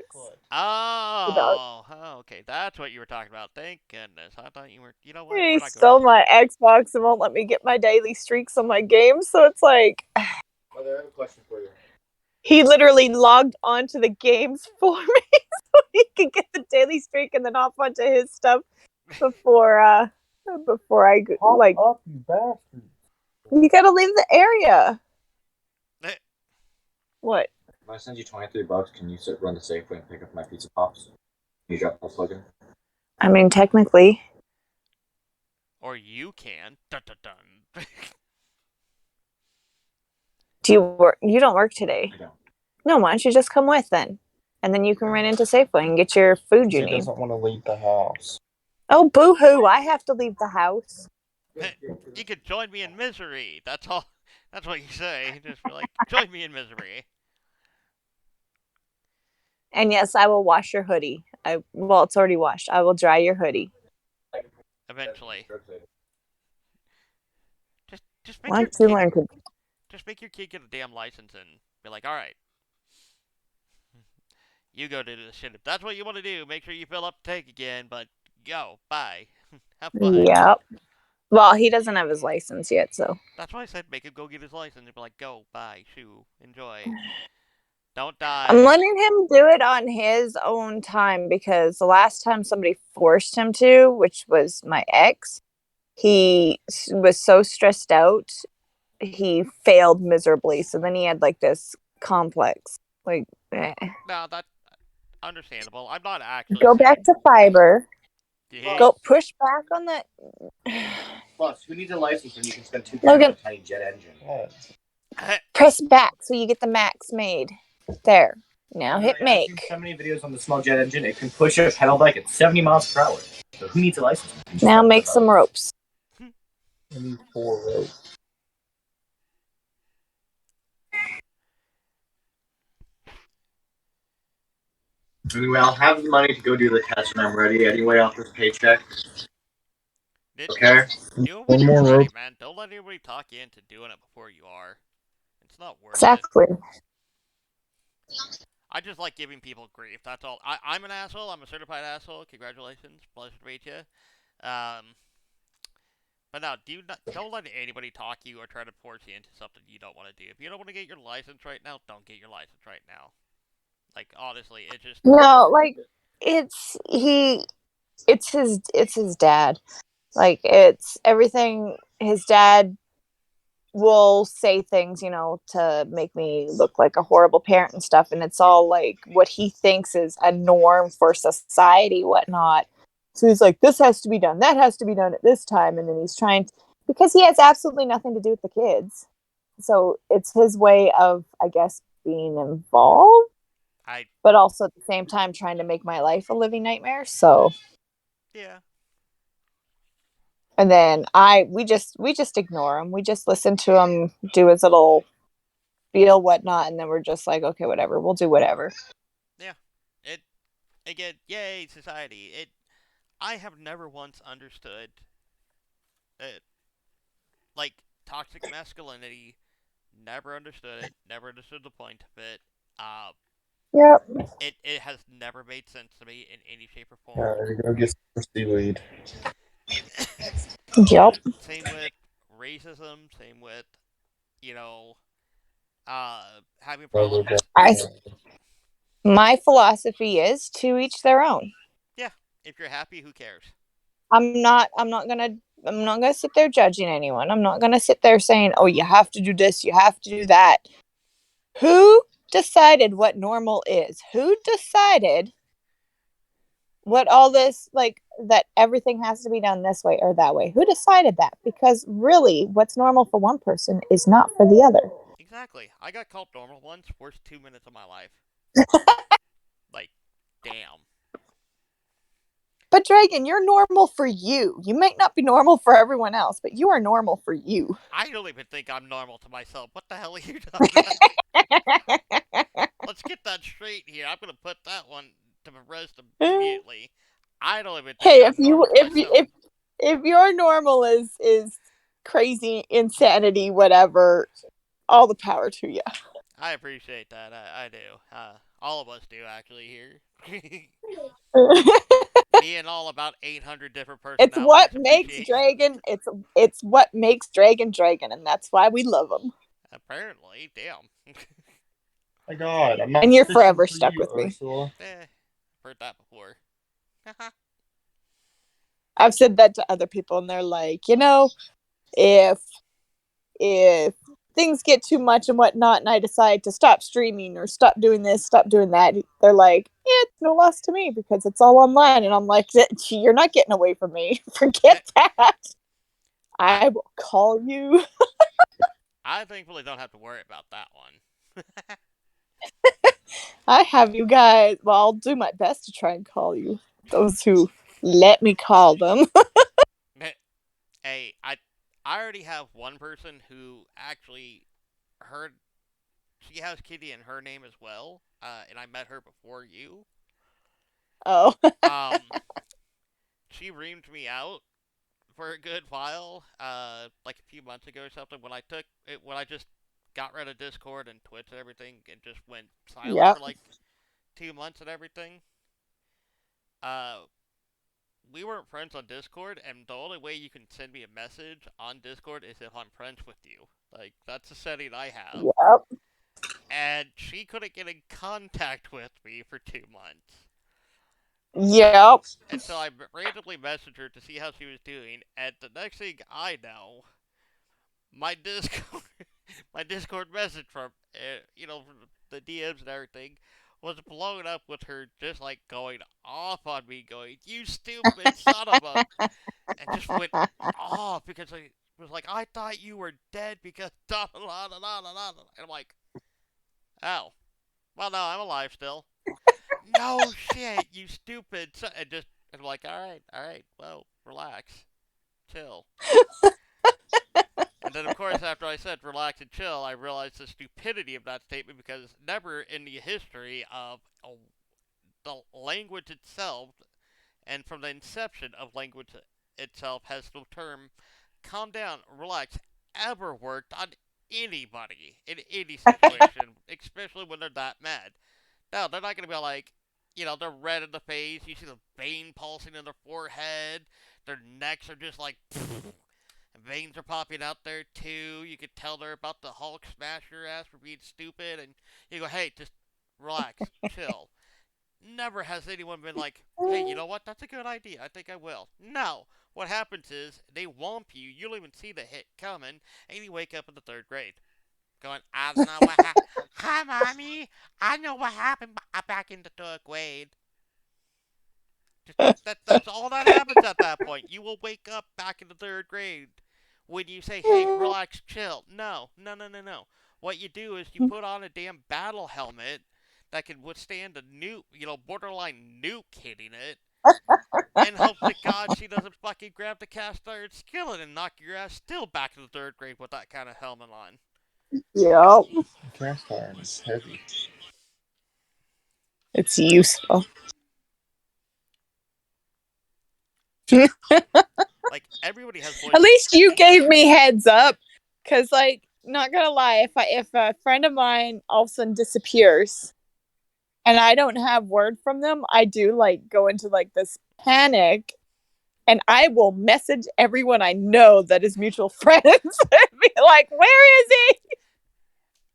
Oh, okay. That's what you were talking about. Thank goodness. I thought you were. You know what? He We're not going stole to. my Xbox and won't let me get my daily streaks on my games. So it's like Mother, I have a question for you. he literally logged onto the games for me so he could get the daily streak and then hop onto his stuff before I Pop like up, you bastards. you gotta leave the area. What? If I send you $23, can you run to Safeway and pick up my pizza pops? Can you drop the plug-in? I mean, technically. Or you can. Dun dun dun. Do you work? You don't work today. I don't. No, why don't you just come with then? and then you can run into Safeway and get your food you He need. doesn't want to leave the house. Oh, boo-hoo, I have to leave the house. You could join me in misery. That's all. That's what you say. Just be like, join me in misery. And yes, I will wash your hoodie. Well, it's already washed. I will dry your hoodie. Eventually. Just make your Once you kid learn to. just make your kid get a damn license and be like, all right, you go do this shit. If that's what you want to do, make sure you fill up the tank again. But go, bye, have fun. Yep. Well, he doesn't have his license yet, so. That's why I said make him go get his license and be like, go, bye, shoo, enjoy, don't I'm die. letting him do it on his own time because the last time somebody forced him to, which was my ex, he was so stressed out, he failed miserably. So then he had like this complex. Like, No, that's understandable. I'm not actually go saying. back to fiber. Yeah. Go push back on that. Plus, who needs a license when you can spend $2 Logan, on a tiny jet engine? press back so you get the max made. There. Now hit I've seen make. so many videos on the small jet engine, it can push a pedal bike at 70 miles per hour. So who needs a license? Now make some ropes. I need 4 ropes. Anyway, I'll have the money to go do the test when I'm ready. Anyway, off this paycheck. Okay? Do it when 1 you're more ready, rope. man. Don't let anybody talk you into doing it before you are. It's not worth it. Exactly. I just like giving people grief. That's all. I'm an asshole. I'm a certified asshole. Congratulations. Pleasure to meet you. But no, don't let anybody talk you or try to force you into something you don't want to do. If you don't want to get your license right now, don't get your license right now. Like, honestly, it just... No, like it's his dad. Like it's everything his dad will say things, to make me look like a horrible parent and stuff. And it's all like what he thinks is a norm for society, whatnot. So he's like, this has to be done. That has to be done at this time. And then he's trying to, because he has absolutely nothing to do with the kids. So it's his way of, I guess, being involved, but also at the same time trying to make my life a living nightmare. So yeah. And then we just ignore him. We just listen to him do his little spiel, whatnot, and then we're just like, okay, whatever. We'll do whatever. Yeah. Again, yay, society. I have never once understood it. Like, toxic masculinity. Never understood it. Never understood the point of it. Yep. It has never made sense to me in any shape or Yeah, form. there you go. Get some seaweed. Yep. Same with racism. Same with, you know, having a problem with... My philosophy is to each their own. Yeah, if you're happy, who cares? I'm not gonna sit there judging anyone. I'm not gonna sit there saying, oh, you have to do this, you have to do that. Who decided what normal is? Who decided what all this, like, that everything has to be done this way or that way? Who decided that? Because really, what's normal for one person is not for the other. Exactly. I got called normal once. Worst 2 minutes of my life. Like, damn. But Dragon, you're normal for you. You might not be normal for everyone else, but you are normal for you. I don't even think I'm normal to myself. What the hell are you talking about? Let's get that straight here. I'm gonna put that one to rest immediately. I don't even think I'm normal to myself. If your normal is crazy, insanity, whatever, all the power to you. I appreciate that. I do. All of us do, actually, here. Me and all about 800 different It's personalities what makes appreciate. Dragon. It's what makes Dragon, and that's why we love him. Apparently, damn. My God, I'm not. And you're forever for stuck you, with me. Ursula. I've heard that before. I've said that to other people, and they're like, if things get too much and whatnot, and I decide to stop streaming or stop doing this, stop doing that, they're like, it's no loss to me because it's all online. And I'm like, you're not getting away from me. Forget that. I will call you. I thankfully don't have to worry about that one. I have you guys. Well, I'll do my best to try and call you. Those who let me call them. Hey, I already have one person who actually heard she has Kitty in her name as well, and I met her before you. Oh. Um, she reamed me out for a good while, like a few months ago or something. When I just got rid of Discord and Twitch and everything, and just went silent Yep. for like 2 months and everything. Uh, we weren't friends on Discord, and the only way you can send me a message on Discord is if I'm friends with you. Like that's the setting I have. Yep. And she couldn't get in contact with me for 2 months Yep. until I randomly messaged her to see how she was doing. And the next thing I know, my Discord, my Discord message from from the DMs and everything was blown up with her just like going off on me, going "You stupid son of a," and just went off because I was like, "I thought you were dead because da da da da da da," and I'm like, "Oh, well no, I'm alive still." No shit, you stupid. And just, and I'm like, all right, well, relax, chill. And then, of course, after I said relax and chill, I realized the stupidity of that statement because never in the history of the language itself, and from the inception of language itself, has the term calm down, relax, ever worked on anybody in any situation, especially when they're that mad. No, they're not going to be like, they're red in the face. You see the vein pulsing in their forehead. Their necks are just like, veins are popping out there too. You could tell they're about to Hulk smash your ass for being stupid. And you go, hey, just relax, chill. Never has anyone been like, hey, you know what? That's a good idea. I think I will. No. What happens is they whomp you. You don't even see the hit coming. And you wake up in the third grade going, I don't know what happened. Hi, mommy. I know what happened back in the third grade. Just, that's all that happens at that point. You will wake up back in the third grade when you say, hey, relax, chill. No, no, no, no, no. What you do is you put on a damn battle helmet that can withstand a nuke, borderline nuke hitting it, and hope to God she doesn't fucking grab the cast iron skillet and knock your ass still back in the third grade with that kind of helmet on. Yep. Cast iron is heavy. It's useful. Like everybody has At voice. least you gave me heads up, because like, not gonna lie, if a friend of mine all of a sudden disappears and I don't have word from them, I do like go into like this panic, and I will message everyone I know that is mutual friends and be like, "Where is he?"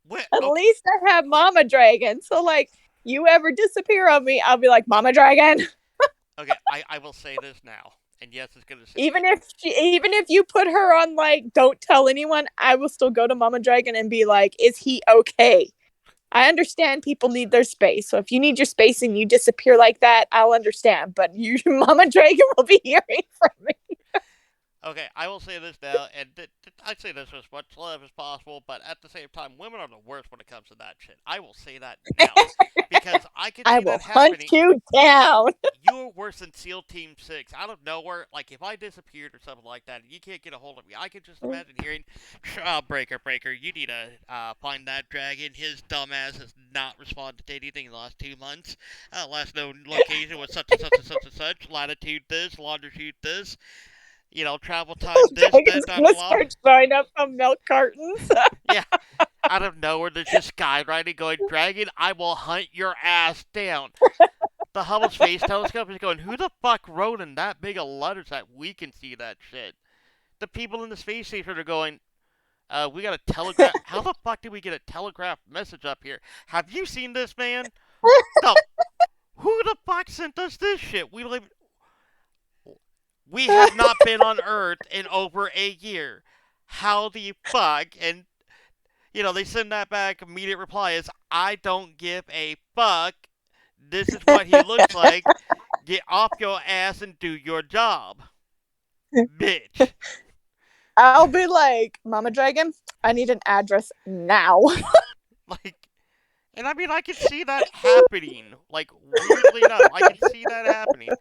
What? At Okay, least I have Mama Dragon, so like, you ever disappear on me, I'll be like, "Mama Dragon." okay. I will say this now, and yes, it's gonna say. Even if you put her on like don't tell anyone, I will still go to Mama Dragon and be like, "Is he okay?" I understand people need their space. So if you need your space and you disappear like that, I'll understand. But you, Mama Dragon, will be hearing from me. Okay, I will say this now, and I'd say this with as much love as possible, but at the same time, women are the worst when it comes to that shit. I will say that now. Because I could I see will that hunt happening. you down. You're worse than SEAL Team 6. Out of nowhere, like if I disappeared or something like that, and you can't get a hold of me, I could just imagine hearing, Breaker, you need to find that dragon. His dumbass has not responded to anything in the last 2 months. Last known location was such and such and such and such. Latitude this, longitude this. Travel time this, Dragon's da da gonna da. start showing up on milk cartons. Yeah, out of nowhere, there's just skywriting going, Dragon, I will hunt your ass down. The Hubble Space Telescope is going, who the fuck wrote in that big of letters that we can see that shit? The people in the space station are going, we got a telegraph. How the fuck did we get a telegraph message up here? Have you seen this, man? The Who the fuck sent us this shit? We have not been on Earth in over a year. How the fuck? And they send that back. Immediate reply is, I don't give a fuck. This is what he looks like. Get off your ass and do your job, bitch. I'll be like, Mama Dragon, I need an address now. Like, And I mean, I could see that happening. Like, weirdly enough, I could see that happening.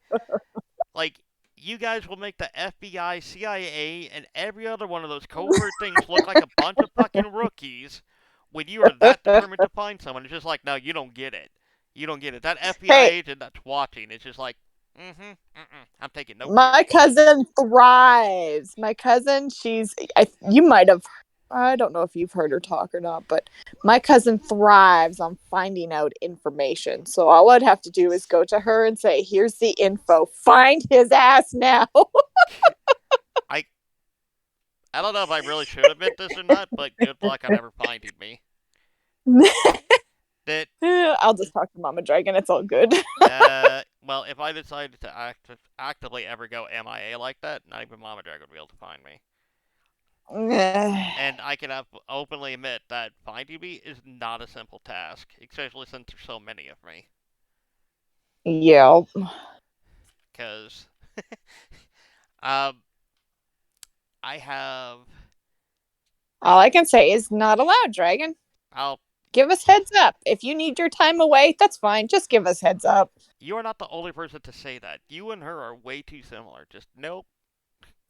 Like, you guys will make the FBI, CIA, and every other one of those covert things look like a bunch of fucking rookies when you are that determined to find someone. It's just like, no, you don't get it. You don't get it. That FBI Hey, agent that's watching, it's just like, I'm taking notes here. my cousin thrives. My cousin, you might have, I don't know if you've heard her talk or not, but my cousin thrives on finding out information. So all I'd have to do is go to her and say, here's the info. Find his ass now. I I don't know if I really should admit this or not, but good luck on ever finding me. That I'll just talk to Mama Dragon. It's all good. well, if I decided to actively ever go MIA like that, not even Mama Drag would be able to find me. And I can openly admit that finding me is not a simple task, especially since there's so many of me. Yeah. Because um, I have. All I can say is not allowed, Dragon. I'll. Give us heads up. If you need your time away, that's fine. Just give us heads up. You are not the only person to say that. You and her are way too similar. Just nope.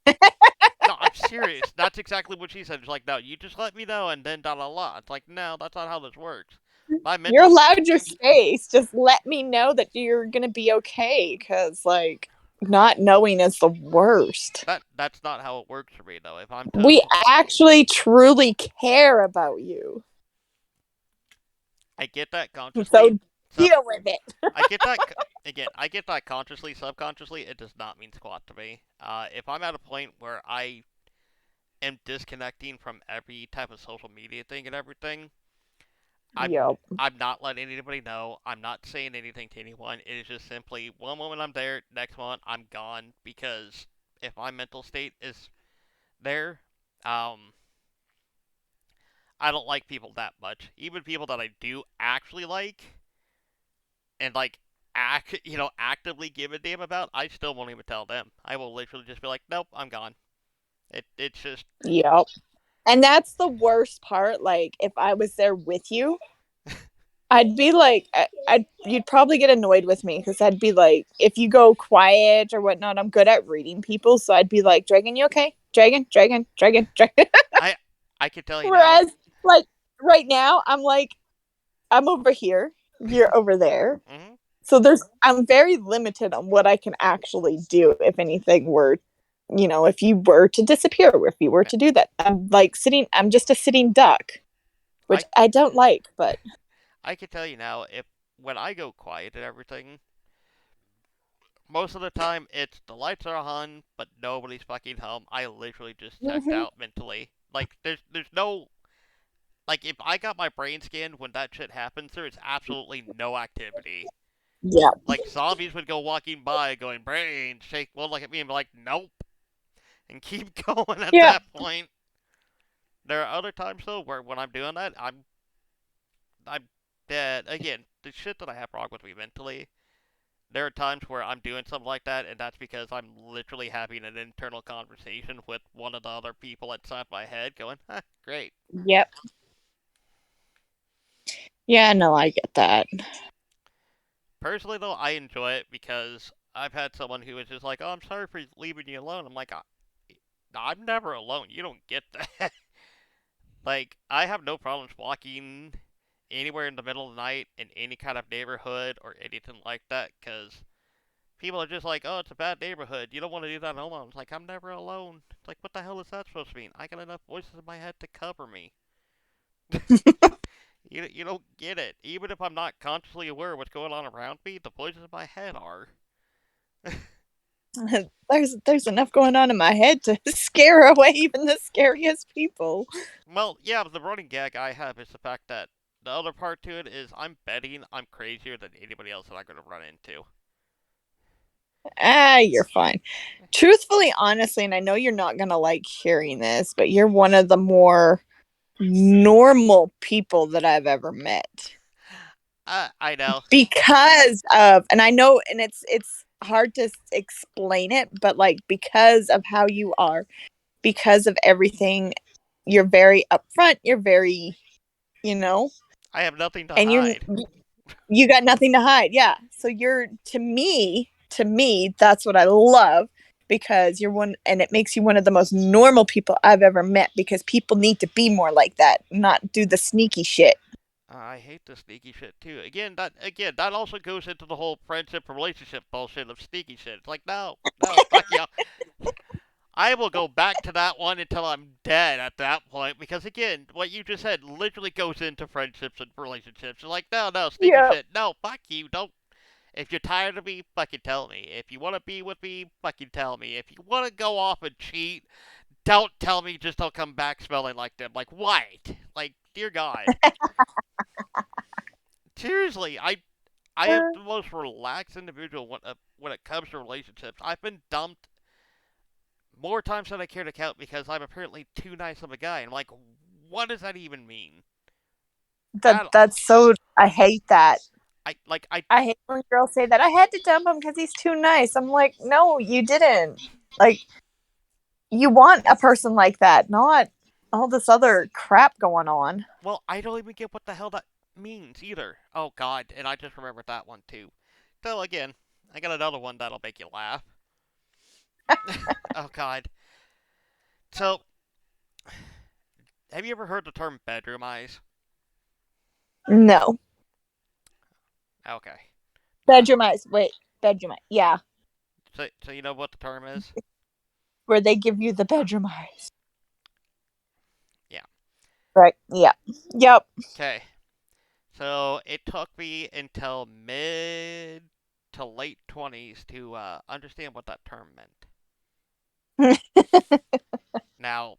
No, I'm serious. That's exactly what she said. It's like, no, you just let me know and then da da la. It's like, no, that's not how this works. My You're mental allowed your space. Just let me know that you're going to be okay. Because, like, not knowing is the worst. that's not how it works for me though. If I'm We to actually truly care about you. I get that So consciously. deal with it. I get that again. I get that consciously, subconsciously. It does not mean squat to me. If I'm at a point where I am disconnecting from every type of social media thing and everything, Yep. I'm not letting anybody know. I'm not saying anything to anyone. It is just simply one moment I'm there, next moment I'm gone. Because if my mental state is there, I don't like people that much. Even people that I do actually like, and like actively give a damn about, I still won't even tell them. I will literally just be like, nope, I'm gone. It's just Yep. And that's the worst part. Like, if I was there with you, I'd be like, you'd probably get annoyed with me because I'd be like, if you go quiet or whatnot, I'm good at reading people. So I'd be like, Dragon, you okay? Dragon, Dragon, Dragon, Dragon. I I can tell you now. Whereas, like, right now, I'm like, I'm over here, you're over there. Hmm. So I'm very limited on what I can actually do if anything were, if you were to disappear, or if you were to do that. I'm just a sitting duck, which I I don't like, but. I can tell you now, if when I go quiet and everything, most of the time it's the lights are on, but nobody's fucking home. I literally just checked Mm-hmm. out mentally. Like there's no like if I got my brain scanned when that shit happens, there is absolutely no activity. Yeah. Like zombies would go walking by, going brain shake, one look at me and be like, nope, and keep going at Yeah. that point. There are other times though where when I'm doing that, I'm dead. Again, the shit that I have wrong with me mentally. There are times where I'm doing something like that, and that's because I'm literally having an internal conversation with one of the other people inside my head, going, huh, great. Yep. Yeah, no, I get that. Personally, though, I enjoy it because I've had someone who is just like, oh, I'm sorry for leaving you alone. I'm like, I'm never alone. You don't get that. Like, I have no problems walking anywhere in the middle of the night in any kind of neighborhood or anything like that because people are just like, oh, it's a bad neighborhood. You don't want to do that alone. It's like, I'm never alone. It's like, what the hell is that supposed to mean? I got enough voices in my head to cover me. You don't get it. Even if I'm not consciously aware of what's going on around me, the voices in my head are. There's enough going on in my head to scare away even the scariest people. Well, yeah, the running gag I have is the fact that the other part to it is I'm betting I'm crazier than anybody else that I'm going to run into. You're fine. Truthfully, honestly, and I know you're not gonna like hearing this, but you're one of the more normal people that I've ever met. I know. Because of, and I know, and it's hard to explain it, but like because of how you are, because of everything, you're very upfront, you're very, you know, I have nothing to and hide. you got nothing to hide. Yeah. So you're to me, that's what I love, because you're one, and it makes you one of the most normal people I've ever met, because people need to be more like that, not do the sneaky shit. I hate the sneaky shit too. That also goes into the whole friendship relationship bullshit of sneaky shit. It's like no, fuck you. I will go back to that one until I'm dead at that point, because again, what you just said literally goes into friendships and relationships. It's like no, sneaky Yeah. shit. No, fuck you. Don't. If you're tired of me, fucking tell me. If you want to be with me, fucking tell me. If you want to go off and cheat, don't tell me. Just don't come back smelling like them. Like what? Like dear God. Seriously, I am the most relaxed individual when it comes to relationships. I've been dumped more times than I care to count because I'm apparently too nice of a guy. And I'm like, what does that even mean? At all? That's so, I hate that. I I hate when girls say that I had to dump him because he's too nice. I'm like, no, you didn't. Like, you want a person like that, not all this other crap going on. well, I don't even get what the hell that means either. Oh God, and I just remembered that one too. So again, I got another one that'll make you laugh. Oh God. So, have you ever heard the term bedroom eyes? No. Okay. Uh, Bedroom eyes. Wait, bedroom eyes. Yeah. so you know what the term is? Where they give you the bedroom eyes. Yeah. Right. Yeah. Yep. Okay. So it took me until mid to late 20s to understand what that term meant. Now,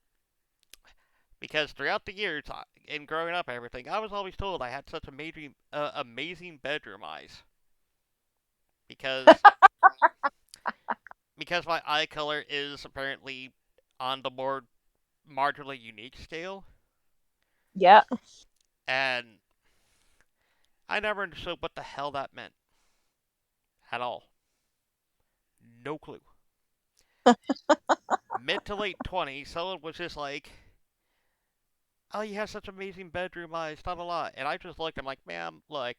because throughout the years in growing up and everything, I was always told I had such amazing bedroom eyes because my eye color is apparently on the more marginally unique scale, Yeah. and I never understood what the hell that meant at all. No clue. Mid to late 20s, someone was just like, "Oh, you have such amazing bedroom eyes, not a lot." And I just looked, I'm like, "Ma'am, look,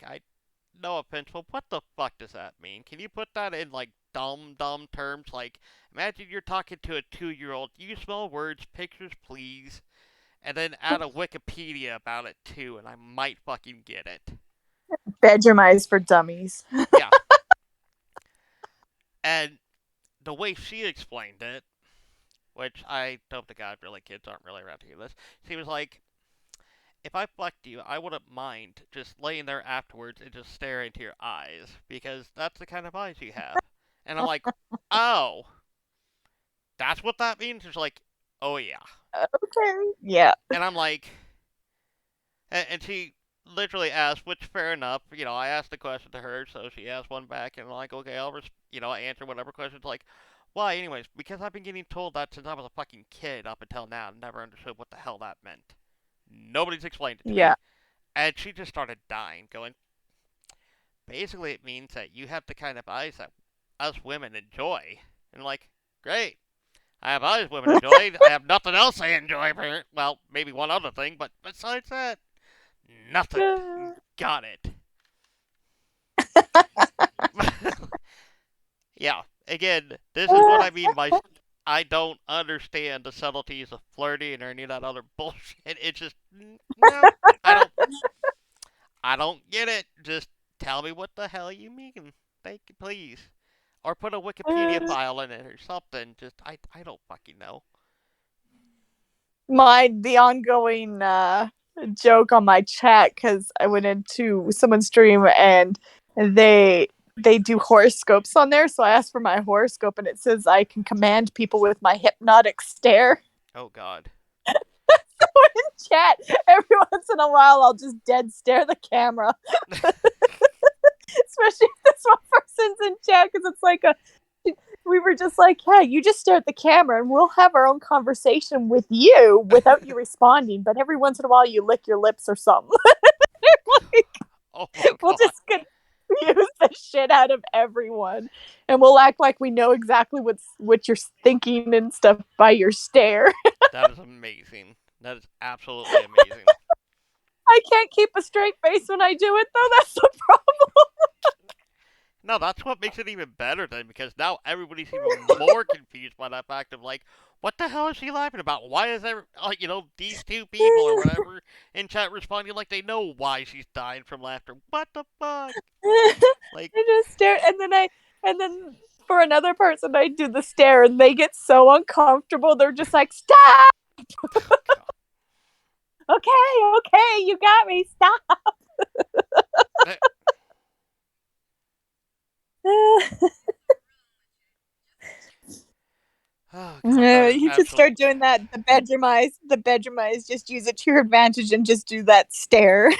no offense, but what the fuck does that mean? Can you put that in like dumb terms? Like, imagine you're talking to a 2-year-old. Use small words, pictures, please, and then add a Wikipedia about it too, and I might fucking get it." Bedroom eyes for dummies. Yeah. And the way she explained it, which I hope to God really kids aren't really around to hear this, she was like, if I fucked you, I wouldn't mind just laying there afterwards and just staring into your eyes because that's the kind of eyes you have. And I'm like, oh, that's what that means? She's like, oh yeah. Okay. Yeah. And I'm like, and she literally asked, which fair enough. You know, I asked a question to her, so she asked one back, and I'm like, okay, I answer whatever questions. Like, why? Anyways, because I've been getting told that since I was a fucking kid up until now. I never understood what the hell that meant. Nobody's explained it to Yeah. me. And she just started dying, going, basically, it means that you have the kind of eyes that us women enjoy. And like, great. I have eyes women enjoy. I have nothing else I enjoy. Well, maybe one other thing, but besides that, nothing. Got it. Yeah. Again, this is what I mean by I don't understand the subtleties of flirting or any of that other bullshit. It's just no, I don't get it. Just tell me what the hell you mean. Thank you, please. Or put a Wikipedia file in it or something. Just I don't fucking know. The ongoing joke on my chat, because I went into someone's stream and they do horoscopes on there, so I asked for my horoscope and it says I can command people with my hypnotic stare. Oh God. So in chat, every once in a while I'll just dead stare the camera. Especially if this one person's in chat, because it's like we were just like, yeah, you just stare at the camera and we'll have our own conversation with you without you responding. But every once in a while, you lick your lips or something. Like, Oh my we'll God. just confuse the shit out of everyone. And we'll act like we know exactly what you're thinking and stuff by your stare. That is amazing. That is absolutely amazing. I I can't keep a straight face when I do it, though. That's the problem. No, that's what makes it even better then, because now everybody's even more confused by that fact of like, what the hell is she laughing about? Why is there, these two people or whatever in chat responding like they know why she's dying from laughter? What the fuck? Like, I just stare, and then for another person, I do the stare, and they get so uncomfortable. They're just like, "Stop! Okay, you got me. Stop!" oh god, that is You should absolute. start doing that. The bedroom eyes. Just use it to your advantage and just do that stare.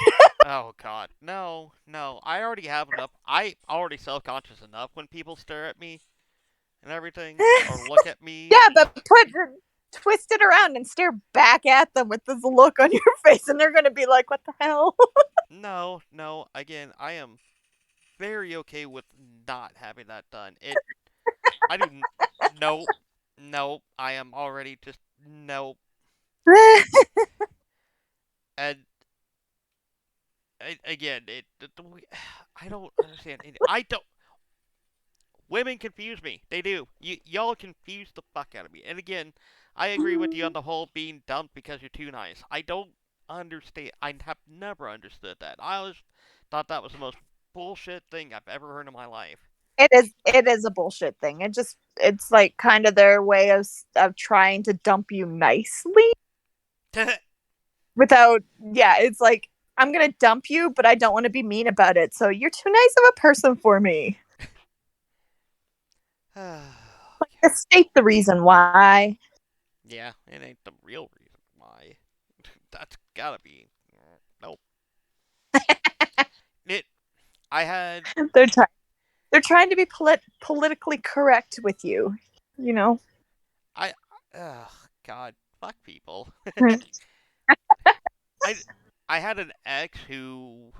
Oh god, no, no. I already have enough. I already self-conscious enough when people stare at me and everything, or look at me. Yeah, but twist it around and stare back at them with this look on your face, and they're gonna be like, "What the hell?" No, no. Again, I am very okay with not having that done. I do. Nope. Nope. I am already just nope. And again, I don't understand. I don't. Women confuse me. They do. Y'all confuse the fuck out of me. And again, I agree with you on the whole being dumped because you're too nice. I don't understand. I have never understood that. I always thought that was the most bullshit thing I've ever heard in my life. It is a bullshit thing. It's like kind of their way of trying to dump you nicely without, yeah, it's like, I'm gonna dump you, but I don't want to be mean about it. So you're too nice of a person for me. Just state the reason why. Yeah, it ain't the real reason why. That's gotta be. Nope. It. I had. They're trying. They're trying to be politically correct with you. You know. I. Ugh. God. Fuck people. I. I had an ex who.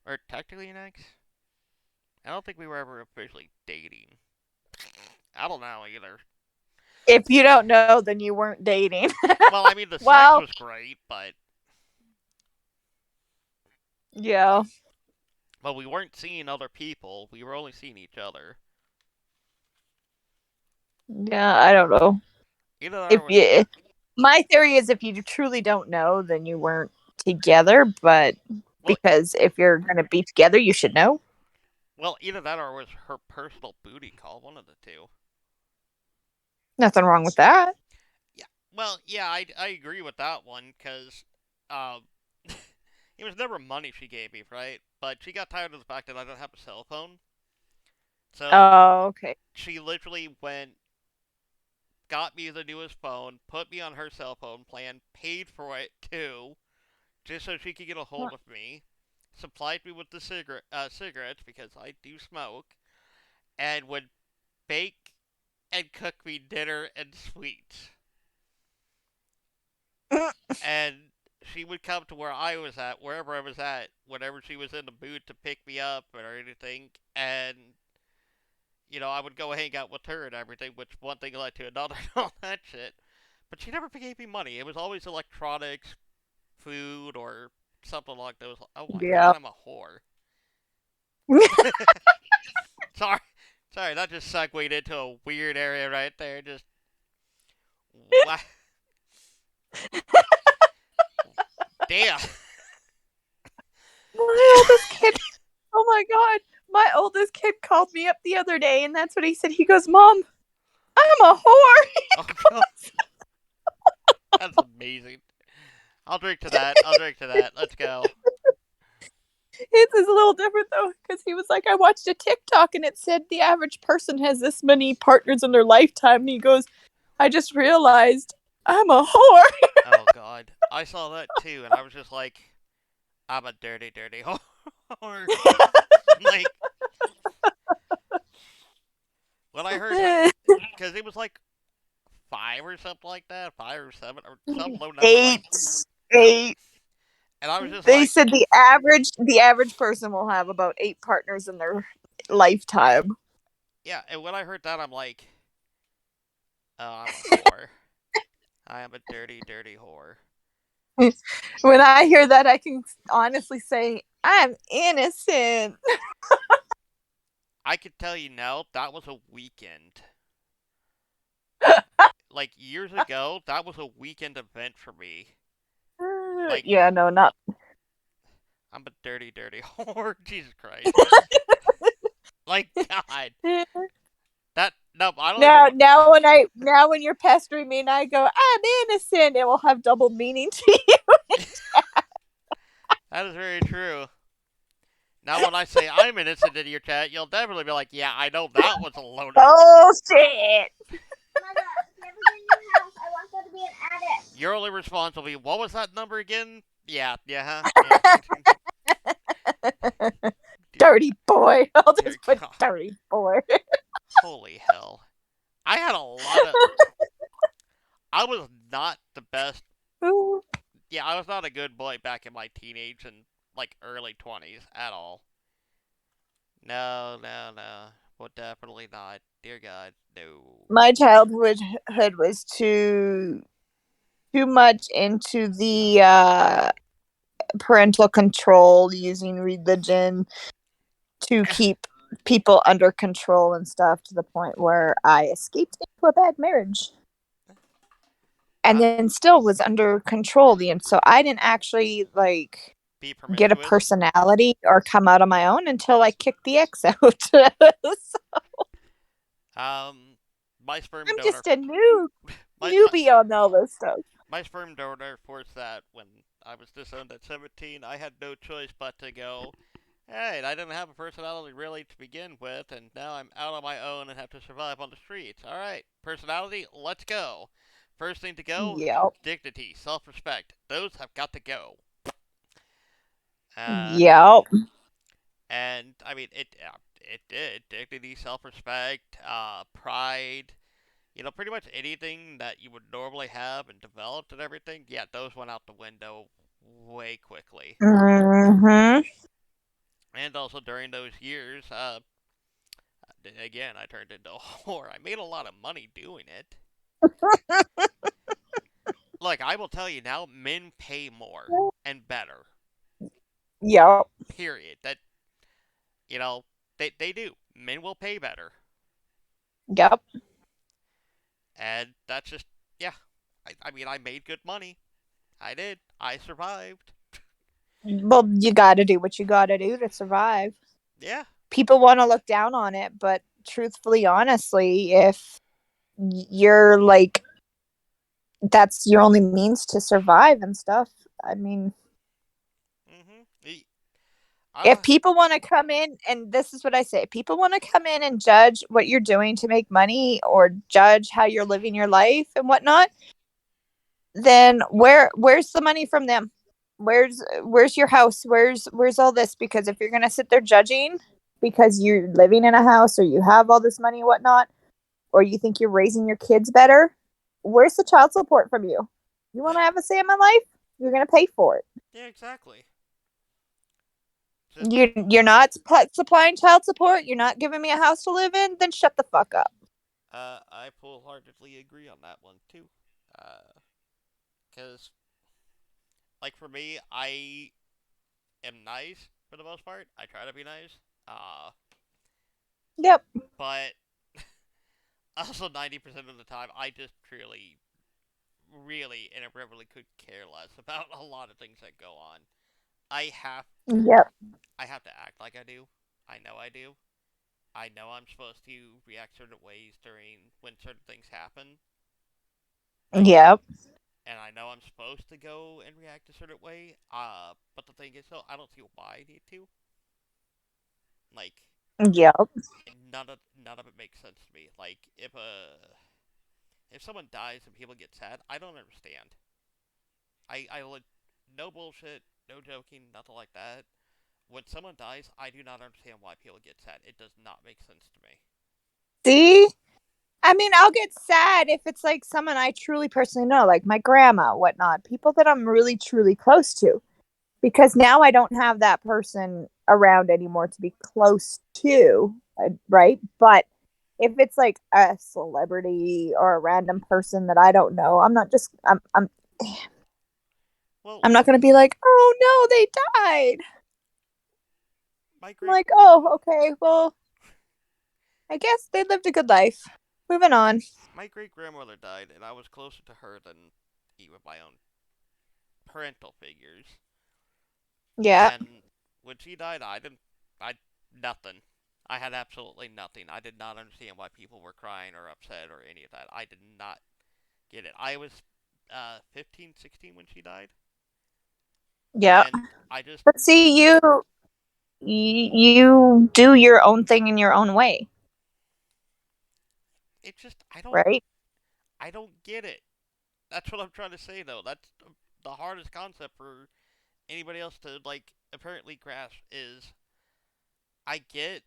Or technically an ex? I don't think we were ever officially dating. I don't know either. If you don't know, then you weren't dating. Well, I mean, the sex Well, was great, but. yeah, Well, we weren't seeing other people. We were only seeing each other. yeah. I don't know. Either that If or was. you, my theory is, if you truly don't know, then you weren't together. But Well, because if you're gonna be together, you should know. well, either that or was her personal booty call. One of the two. Nothing wrong with that. Yeah. Well, yeah, I agree with that one because um, it was never money she gave me, right? But she got tired of the fact that I don't have a cell phone, so Oh, okay. she literally went, got me the newest phone, put me on her cell phone plan, paid for it too, just so she could get a hold of me, supplied me with the cigarettes because I do smoke, and would bake and cook me dinner and sweets. And she would come to where I was at, wherever I was at, whenever she was in the mood to pick me up or anything, and I would go hang out with her and everything, which one thing led to another and all that shit. But she never gave me money. It was always electronics, food, or something like those. Oh my Yeah. god, I'm a whore. sorry, sorry, that just segued into a weird area right there. Just wow, damn. My oldest kid. Oh my god. My oldest kid called me up the other day, and that's what he said. He goes, "Mom, I'm a whore." Oh god, that's amazing. I'll drink to that. I'll drink to that. Let's go. It's a little different though, because he was like, I watched a TikTok and it said the average person has this many partners in their lifetime. And he goes, I just realized I'm a whore. Oh god, I saw that too, and I was just like, I'm a dirty, dirty whore. Like when I heard, because it was like five or something like that, 5 or 7 or some low number like, eight. Eight. and I was just They like, said the average person will have about 8 partners in their lifetime. yeah. And when I heard that, I'm like, oh, I'm a whore. I am a dirty, dirty whore. When I hear that, I can honestly say I'm innocent. I could tell you now that was a weekend. Like years ago, that was a weekend event for me. Like Yeah, no, not I'm a dirty, dirty whore. Jesus Christ. Like God, that no, I don't even. now when you're pestering me and I go I'm innocent, it will have double meaning to you. That is very true. Now, when I say I'm innocent in your chat, you'll definitely be like, "Yeah, I know that was a load of." Oh shit! Mother, if you ever get a new house, I want there to be an attic. Your only response will be, "What was that number again?" Yeah, yeah, huh? Yeah. dear, Dirty boy. I'll dear just put God, dirty boy. holy hell! I had a lot of. I was not the best. Yeah, I was not a good boy back in my teenage and like early 20s at all. No, no, no. Well, definitely not. Dear God, no. My childhood was too much into the parental control using religion to keep people under control and stuff to the point where I escaped into a bad marriage and uh, then still was under control. And so I didn't actually like be get a promiscuous. personality or come out on my own until I kicked the ex out. Um, my sperm I'm donor, just a my, my newbie on all this stuff. my sperm donor forced that when I was disowned at 17. I had no choice but to go. Hey, I didn't have a personality really to begin with, and now I'm out on my own and have to survive on the streets. All right, personality, let's go. First thing to go, Yep. dignity, self-respect. Those have got to go. Uh, Yep. and I mean it did dignity, self-respect, pride. You know, pretty much anything that you would normally have and developed and everything. Yeah, those went out the window way quickly. Mm-hmm. And also during those years, again, I turned into a whore. I made a lot of money doing it. Look, I will tell you now, men pay more and better. Yep. Period. That you know, they do. Men will pay better, Yep. and that's just yeah. I mean, I made good money. I did. I survived. Well, you got to do what you got to do to survive. Yeah. People want to look down on it, but truthfully, honestly, if you're like, that's your only means to survive and stuff. I mean, Mhm. if I people want to come in, and this is what I say, people want to come in and judge what you're doing to make money or judge how you're living your life and whatnot, then where's the money from them? Where's your house? Where's all this? Because if you're gonna sit there judging because you're living in a house or you have all this money and whatnot, or you think you're raising your kids better, where's the child support from you? You want yeah, to have a say in my life? You're gonna pay for it. yeah, exactly. Just You're not supplying child support. You're not giving me a house to live in. Then shut the fuck up. I wholeheartedly agree on that one too. Cause like for me, I am nice for the most part. I try to be nice. Yep. But also 90% of the time, I just truly, really, and irreverently could care less about a lot of things that go on. I have Yep. I have to act like I do. I know I do. I know I'm supposed to react certain ways during when certain things happen. Like, Yep. and I know I'm supposed to go and react a certain way. But the thing is, though, I don't see why I need to. Like, Yep. none of it makes sense to me. Like, if someone dies and people get sad, I don't understand. I no bullshit, no joking, nothing like that. When someone dies, I do not understand why people get sad. It does not make sense to me. See, I mean, I'll get sad if it's like someone I truly personally know, like my grandma, whatnot, people that I'm really truly close to, because now I don't have that person around anymore to be close to, right? But if it's like a celebrity or a random person that I don't know, I'm not just, I'm Well, I'm not going to be like, oh no, they died. my I'm great like, oh, okay, well, I guess they lived a good life. Moving on. my great grandmother died, and I was closer to her than even my own parental figures. Yeah, And when she died, I nothing. I had absolutely nothing. I did not understand why people were crying or upset or any of that. I did not get it. I was 15, 16 when she died, yeah. and I just But see, you do your own thing in your own way, it just right? I don't get it. That's what I'm trying to say though. That's the hardest concept for anybody else to like apparently grasp is I get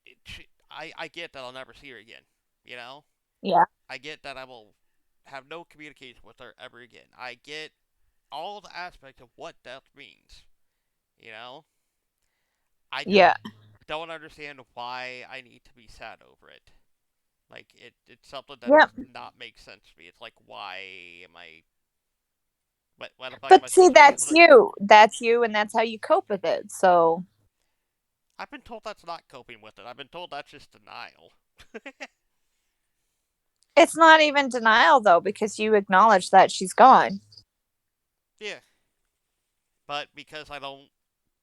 it, I get that I'll never see her again. You know? Yeah, I get that I will have no communication with her ever again. I get all the aspects of what death means. You know? I just yeah, don't understand why I need to be sad over it. Like it's something that yeah. does not make sense to me. It's like why am I what the fuck am I But see, supposed to do that's with it? you. That's you, and that's how you cope with it. So I've been told that's not coping with it. I've been told that's just denial. it's not even denial, though, because you acknowledge that she's gone. Yeah, but because I don't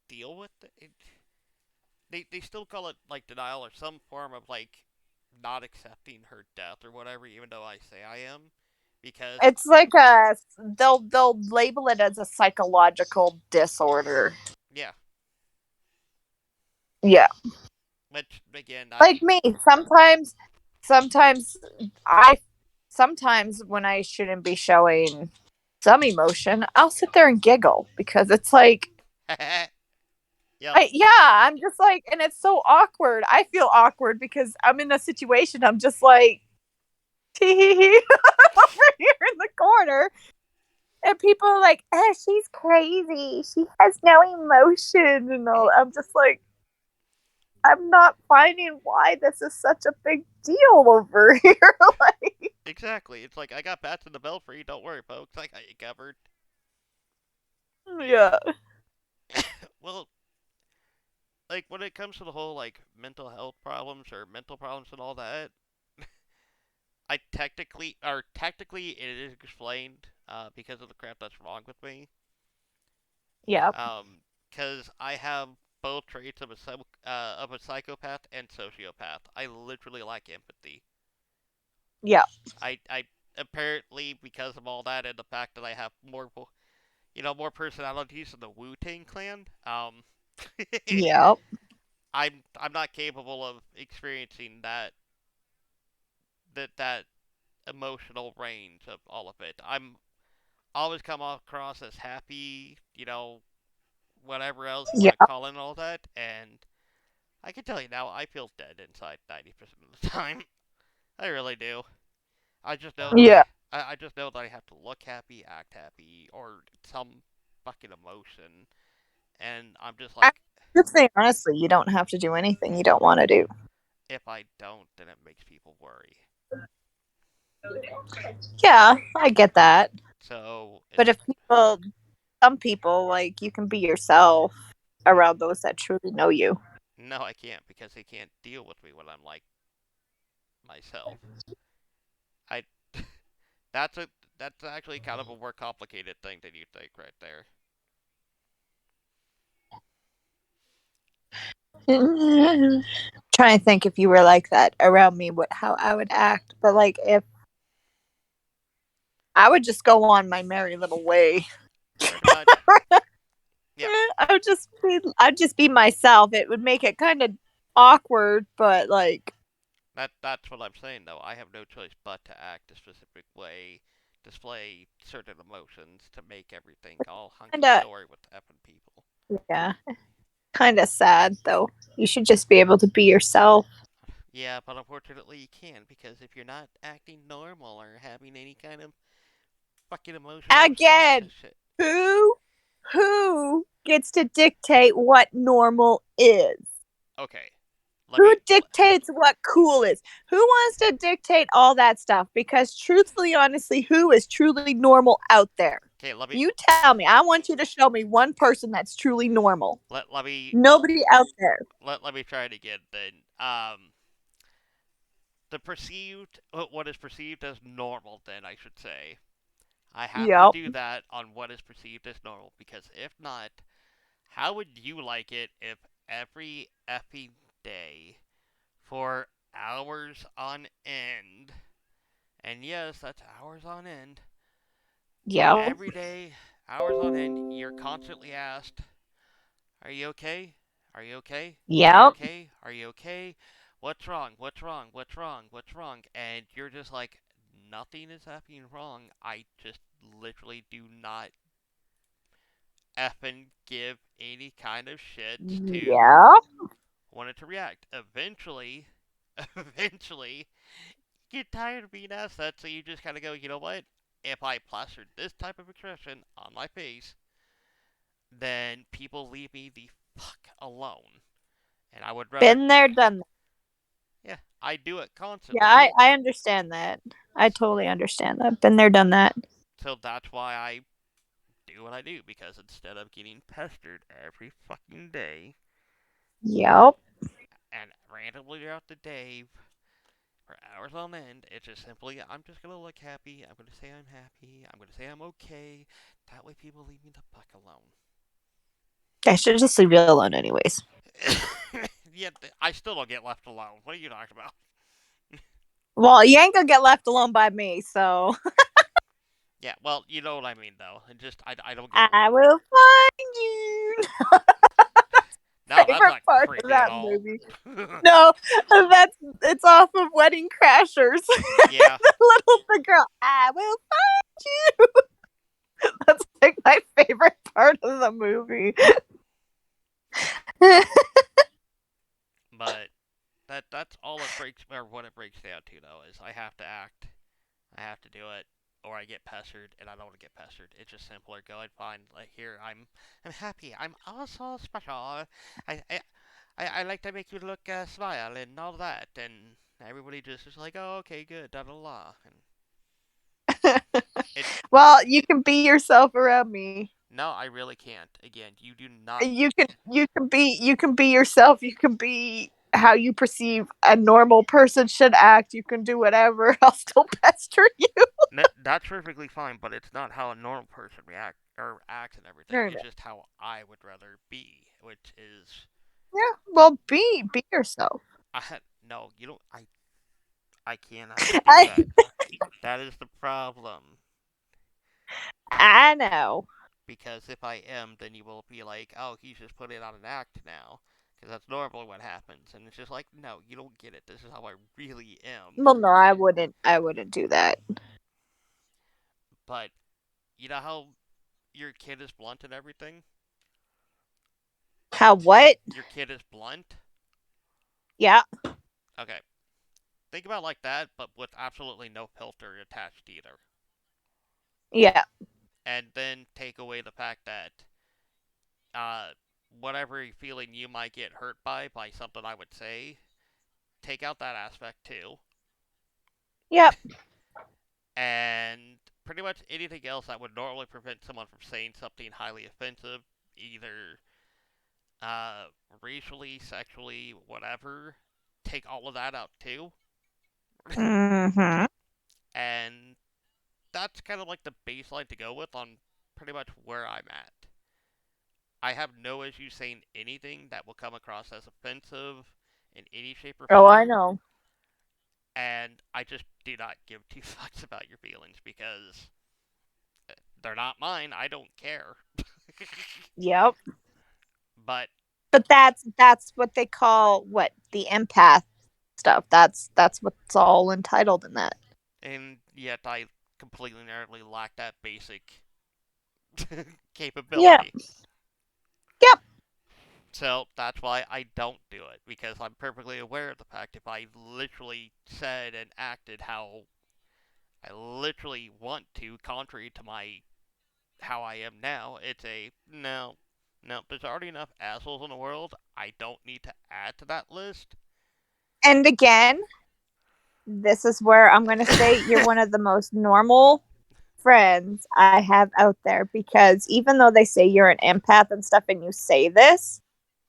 deal with it, they still call it like denial or some form of like not accepting her death or whatever, even though I say I am, because It's like a they'll label it as a psychological disorder. yeah, Yeah. which again Like me, sometimes I sometimes when I shouldn't be showing some emotion, I'll sit there and giggle because it's like yep, I'm just like, and it's so awkward. I feel awkward because I'm in a situation. I'm just like, tee hee hee, over here in the corner, and people are like, "Oh, she's crazy. She has no emotion," and all. I'm just like, I'm not finding why this is such a big deal over here. Like, exactly. It's like I got bats in the belfry. Don't worry, folks. I got you covered. yeah, Well, like when it comes to the whole like mental health problems or mental problems and all that, I technically it is explained because of the crap that's wrong with me. yeah, Because I have both traits of a psychopath and sociopath. I literally lack empathy. yeah, I apparently because of all that and the fact that I have more personalities in the Wu Tang Clan. yeah, I'm not capable of experiencing that emotional range of all of it. I'm always come across as happy, whatever else you want to yeah, call it and all that, and I can tell you now, I feel dead inside 90% of the time. I really do. I just know that yeah. I just know that I have to look happy, act happy, or some fucking emotion, and I'm just I like, would say honestly, you don't have to do anything you don't want to do. if I don't, then it makes people worry. Yeah, I get that. So But it's if some people, like, you can be yourself around those that truly know you. no, I can't because they can't deal with me when I'm like myself. I that's a that's actually kind of a more complicated thing than you think right there. Trying to think if you were like that around me, what how I would act. But like if I would just go on my merry little way. Pretty much. Yep. I'd just be myself. It would make it kind of awkward, but like That's what I'm saying though. I have no choice but to act a specific way, display certain emotions to make everything all kind hunky of dory with effing people. yeah, kind of sad though. You should just be able to be yourself. Yeah, but unfortunately you can't because if you're not acting normal or having any kind of fucking emotional response to Again, shit. who who gets to dictate what normal is? Okay, let Who me. dictates what cool is? Who wants to dictate all that stuff? Because truthfully, honestly, who is truly normal out there? Okay, let me. You tell me. I want you to show me one person that's truly normal. Let me. Nobody out there. Let me try it again then. The perceived, what is perceived as normal, then I should say. I have to Yep. do that on what is perceived as normal, because if not, how would you like it if every effing day, for hours on end, and yes, that's hours on end, Yep. every day, hours on end, you're constantly asked, are you okay? Are you okay? Are you Yep. okay? Are you okay? What's wrong? What's wrong? What's wrong? What's wrong? And you're just like, nothing is happening wrong. I just literally do not effing give any kind of shit to Yep. want it to react. Eventually, eventually, you get tired of being asked that, so you just kind of go, you know what? If I plastered this type of expression on my face, then people leave me the fuck alone. And I would rather, Been there, done that. yeah, I do it Yeah, constantly. I understand that. I totally understand that. Been there, done that. So that's why I do what I do, because instead of getting pestered every fucking day Yep. and randomly throughout the day for hours on end, it's just simply, I'm just gonna look happy. I'm gonna say I'm happy. I'm gonna say I'm okay. That way people leave me the fuck alone. I should just leave you alone, anyways. Yet I still don't get left alone. What are you talking about? Well, you ain't gonna get left alone by me, so Yeah, well, you know what I mean, though. And just, I don't get. I will find you. No, that's Favorite not part of creepy at that all. movie. No, that's it's off of Wedding Crashers. Yeah, The girl. I will find you. That's like my favorite part of the movie. but that's all it breaks, or what it breaks down to, though, is I have to act. I have to do it, or I get pestered, and I don't want to get pestered. It's just simpler. Go and find, like, here, I'm happy. I'm also special. I like to make you look, smile and all that, and everybody just is like, oh, okay, good, da da da. And it, Well, you can be yourself around me. no, I really can't. Again, you do not. You can be yourself. You can be how you perceive a normal person should act. You can do whatever. I'll still pester you. That's perfectly fine, but it's not how a normal person react or acts and everything. Yeah. It's just how I would rather be, which is, uh, Well, be yourself. I had no, you don't. I cannot do I that. That is the problem. I know. Because if I am, then you will be like, oh, he's just putting on an act now. Because that's normally what happens. And it's just like, no, you don't get it. This is how I really am. Well, no, I wouldn't. I wouldn't do that. But you know how your kid is blunt and everything? How what? Your kid is blunt? Yeah. Okay. Think about it like that, but with absolutely no filter attached either. Yeah. And then take away the fact that uh, whatever feeling you might get hurt by something I would say, take out that aspect too. Yep. And pretty much anything else that would normally prevent someone from saying something highly offensive, either uh, racially, sexually, whatever, take all of that out too. Mm-hmm. And that's kind of like the baseline to go with on pretty much where I'm at. I have no issue saying anything that will come across as offensive in any shape or Oh, I form, know. and I just do not give two fucks about your feelings because they're not mine. I don't care. Yep. But But that's what they call what the empath stuff. That's what's all entitled in that. and yet I completely and utterly lack that basic Yeah. capability. Yep. So that's why I don't do it because I'm perfectly aware of the fact if I literally said and acted how I literally want to, contrary to my how I am now, it's a no, no. There's already enough assholes in the world. I don't need to add to that list. And again, this is where I'm going to say you're one of the most normal friends I have out there, because even though they say you're an empath and stuff and you say this,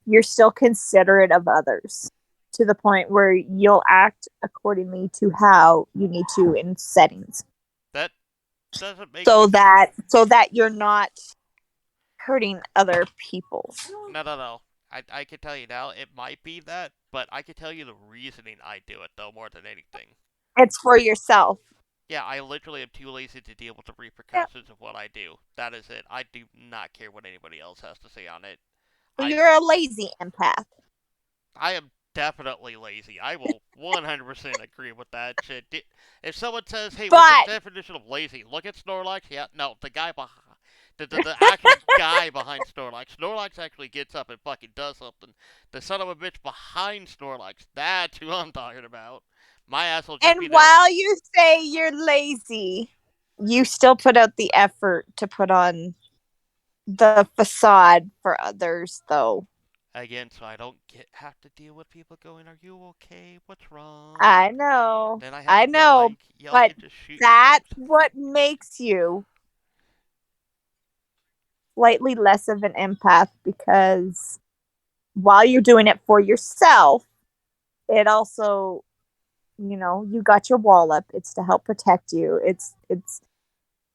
you're still considerate of others to the point where you'll act accordingly to how you need to in settings. That doesn't make So me. that you're not hurting other people. No. I can tell you now, it might be that, but I can tell you the reasoning I do it, though, more than anything. It's for yourself. Yeah, I literally am too lazy to deal with the Yeah. repercussions of what I do. That is it. I do not care what anybody else has to say on it. So I you're a lazy empath. I am definitely lazy. I will 100% agree with that shit. If someone says, "Hey, what's the But definition of lazy?" Look at Snorlax. Yeah, no, the guy behind the actual guy behind Snorlax. Snorlax actually gets up and fucking does something. The son of a bitch behind Snorlax. That's who I'm talking about. My ass will just be and there. while you say you're lazy, you still put out the effort to put on the facade for others, though. Again, so I don't have to deal with people going, "Are you okay? What's wrong?" And I know. then I have I to be know. like, "Y'all But can just shoot yourselves." that's what makes you slightly less of an empath, because while you're doing it for yourself, it also, you got your wall up. It's to help protect you. It's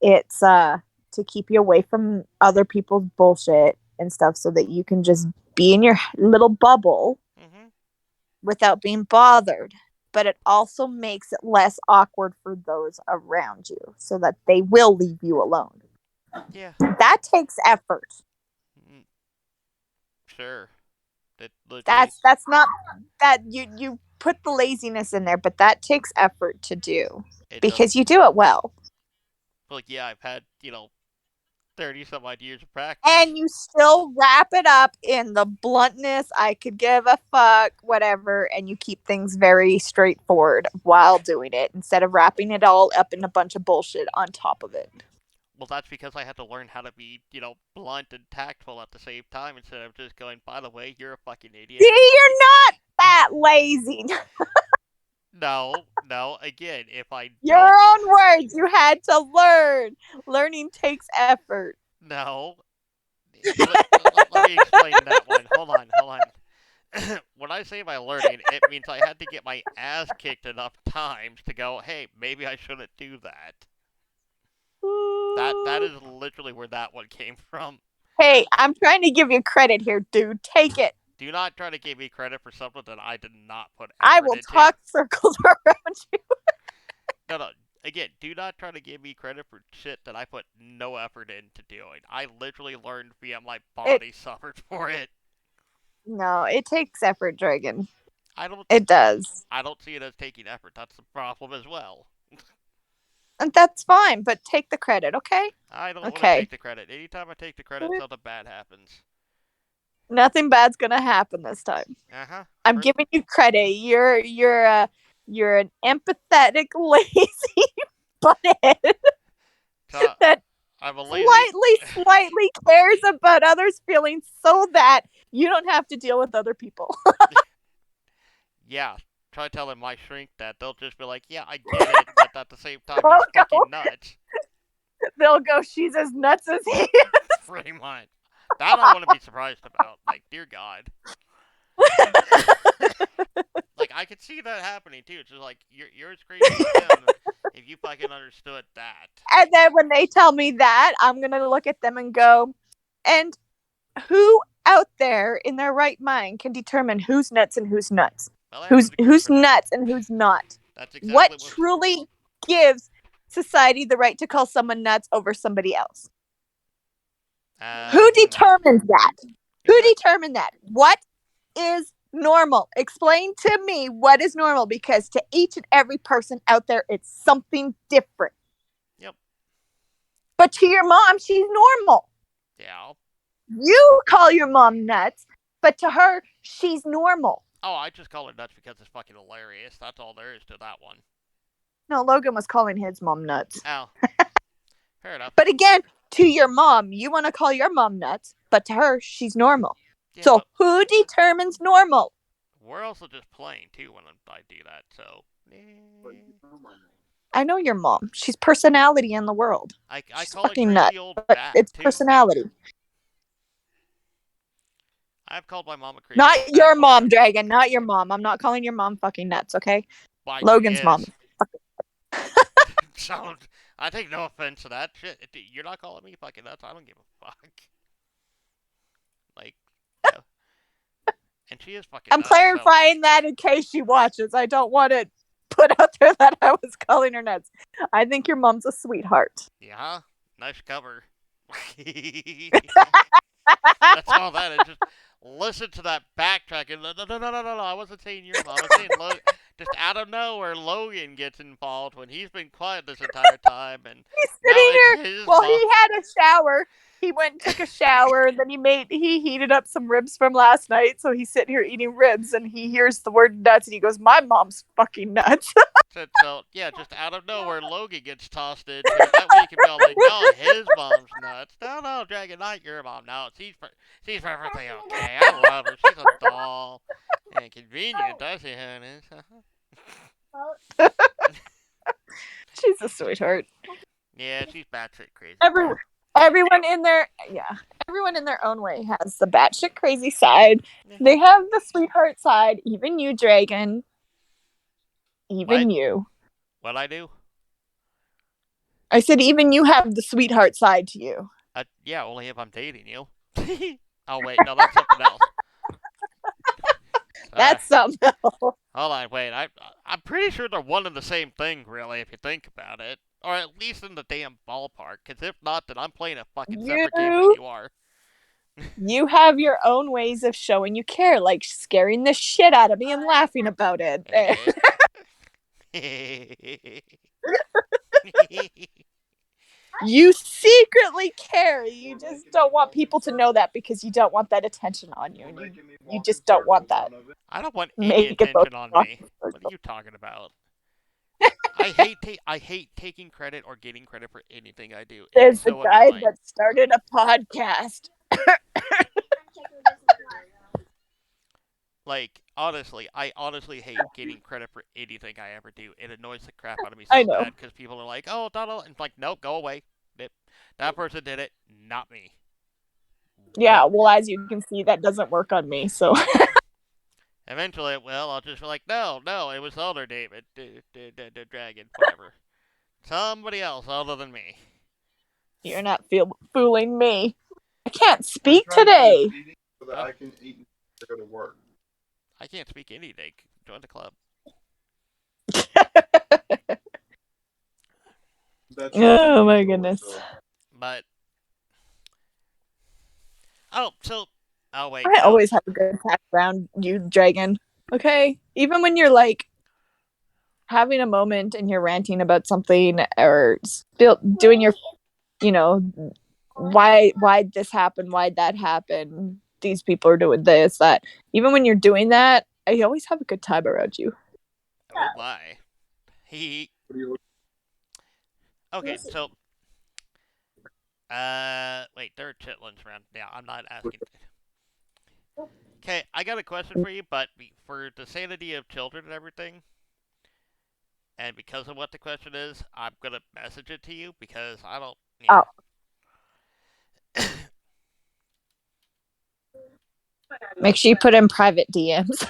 to keep you away from other people's bullshit and stuff, so that you can just be in your little bubble Mhm. without being bothered. But it also makes it less awkward for those around you, so that they will leave you alone. Yeah. That takes effort. Mm, sure. It literally. That's not that you put the laziness in there, but that takes effort to do, It does. because you do it well. Like, yeah, I've had 30 some odd years of practice. And you still wrap it up in the bluntness, I could give a fuck, whatever, and you keep things very straightforward while doing it, instead of wrapping it all up in a bunch of bullshit on top of it. Well, that's because I had to learn how to be, blunt and tactful at the same time instead of just going, "By the way, you're a fucking idiot." See, you're not that lazy. No. Again, if I Your don't. own words, you had to learn. Learning takes effort. No. Let me explain that one. Hold on. When I say by learning, it means I had to get my ass kicked enough times to go, "Hey, maybe I shouldn't do that." That is literally where that one came from. Hey, I'm trying to give you credit here, dude. Take it. Do not try to give me credit for something that I did not put I effort will into. talk circles around you. No. Again, do not try to give me credit for shit that I put no effort into doing. I literally learned via my It body suffered for it. No, it takes effort, Dragon. I don't It does. I don't see it as taking effort. That's the problem as well. And that's fine, but take the credit, okay? I don't want to Okay. take the credit. Anytime I take the credit, something bad happens. Nothing bad's gonna happen this time. Uh-huh. I'm giving you credit. You're an empathetic, lazy butthead So, that I'm a lazy. slightly cares about others' feelings, so that you don't have to deal with other people. Yeah. Try telling my shrink that. They'll just be like, "Yeah, I get it," but at the same time, he's They'll go. fucking nuts. They'll go. She's as nuts as he. Pretty much. That I want to be surprised about. Like, dear God. Like, I could see that happening too. It's just like you're as crazy as him if you fucking understood that. And then when they tell me that, I'm gonna look at them and go, and who out there in their right mind can determine who's nuts and who's nuts? Well, I have a degree Who's for that. nuts and who's not? That's What exactly what. truly gives society the right to call someone nuts over somebody else? Who Hmm. determines that? Who Exactly. determined that? What is normal? Explain to me what is normal, because to each and every person out there, it's something different. Yep. But to your mom, she's normal. Yeah. You call your mom nuts, but to her, she's normal. Oh, I just call it nuts because it's fucking hilarious. That's all there is to that one. No, Logan was calling his mom nuts. Oh. Fair enough. But again, to your mom, you want to call your mom nuts, but to her, she's normal. Yeah, So but who determines normal? we're also just playing too when I do that. So I know your mom. She's personality in the world. I She's call it fucking nuts, crazy old but bat it's too. personality. I've called my mom a crazy old Not bat your before. mom, Dragon. Not your mom. I'm not calling your mom fucking nuts, okay? Why she Logan's mom. is. So I take no offense to that shit. You're not calling me fucking nuts. I don't give a fuck. Like, yeah. And she is fucking I'm nuts. So clarifying that in case she watches. I don't want to put out there that I was calling her nuts. I think your mom's a sweetheart. yeah, nice cover. That's all that is. Just listen to that backtracking. No. I wasn't saying your mom. I was saying just out of nowhere, Logan gets involved when he's been quiet this entire time, and He's now sitting it's here. his Well, mom. he had a shower. He went and took a shower. Then he heated up some ribs from last night. So he's sitting here eating ribs, and he hears the word nuts, and he goes, "My mom's fucking nuts." So yeah, just out of nowhere, Logan gets tossed into it. That way you can be all like, no, his mom's nuts. No, Dragon, not your mom. No, she's perfectly okay. I love her. She's a doll. And convenient, does she, honey? She's a sweetheart. Yeah, she's batshit crazy. Everyone in their own way has the batshit crazy side. Yeah. They have the sweetheart side. Even you, Dragon. Even What? you. What I do? I said even you have the sweetheart side to you. Yeah, only if I'm dating you. Oh wait, no, that's something else. That's something else. Hold on, wait. I'm pretty sure they're one and the same thing, really, if you think about it, or at least in the damn ballpark. Because if not, then I'm playing a fucking separate game than you are. You have your own ways of showing you care, like scaring the shit out of me and laughing about it. You secretly care. You just don't want people to know that because you don't want that attention on you. And you just don't want that. I don't want any Make it attention on me. What are you talking about? I hate taking credit or getting credit for anything I do. There's the so guy annoying. that started a podcast. Like, honestly, I honestly hate getting credit for anything I ever do. It annoys the crap out of me I so know. bad because people are like, oh, Donald, and it's like, nope, go away. That person did it, not me. Yeah, well, as you can see, that doesn't work on me, so. Eventually, well, I'll just be like, no, it was the other David, the dragon, whatever. Somebody else other than me. You're not fooling me. I can't speak today. So that I can eat and go to work. I can't speak any day. Join the club. Oh my goodness. But oh wait. I No. always have a good time around you, Dragon. Okay? Even when you're like having a moment and you're ranting about something or still doing your, why this happened, why that happened, these people are doing this, that. Even when you're doing that, I always have a good time around you. Oh my. Okay, so wait, there are chitlins around. Yeah, I'm not asking. Okay, I got a question for you, but for the sanity of children and everything, and because of what the question is, I'm gonna message it to you because I don't. Yeah. Make sure you put in private DMs.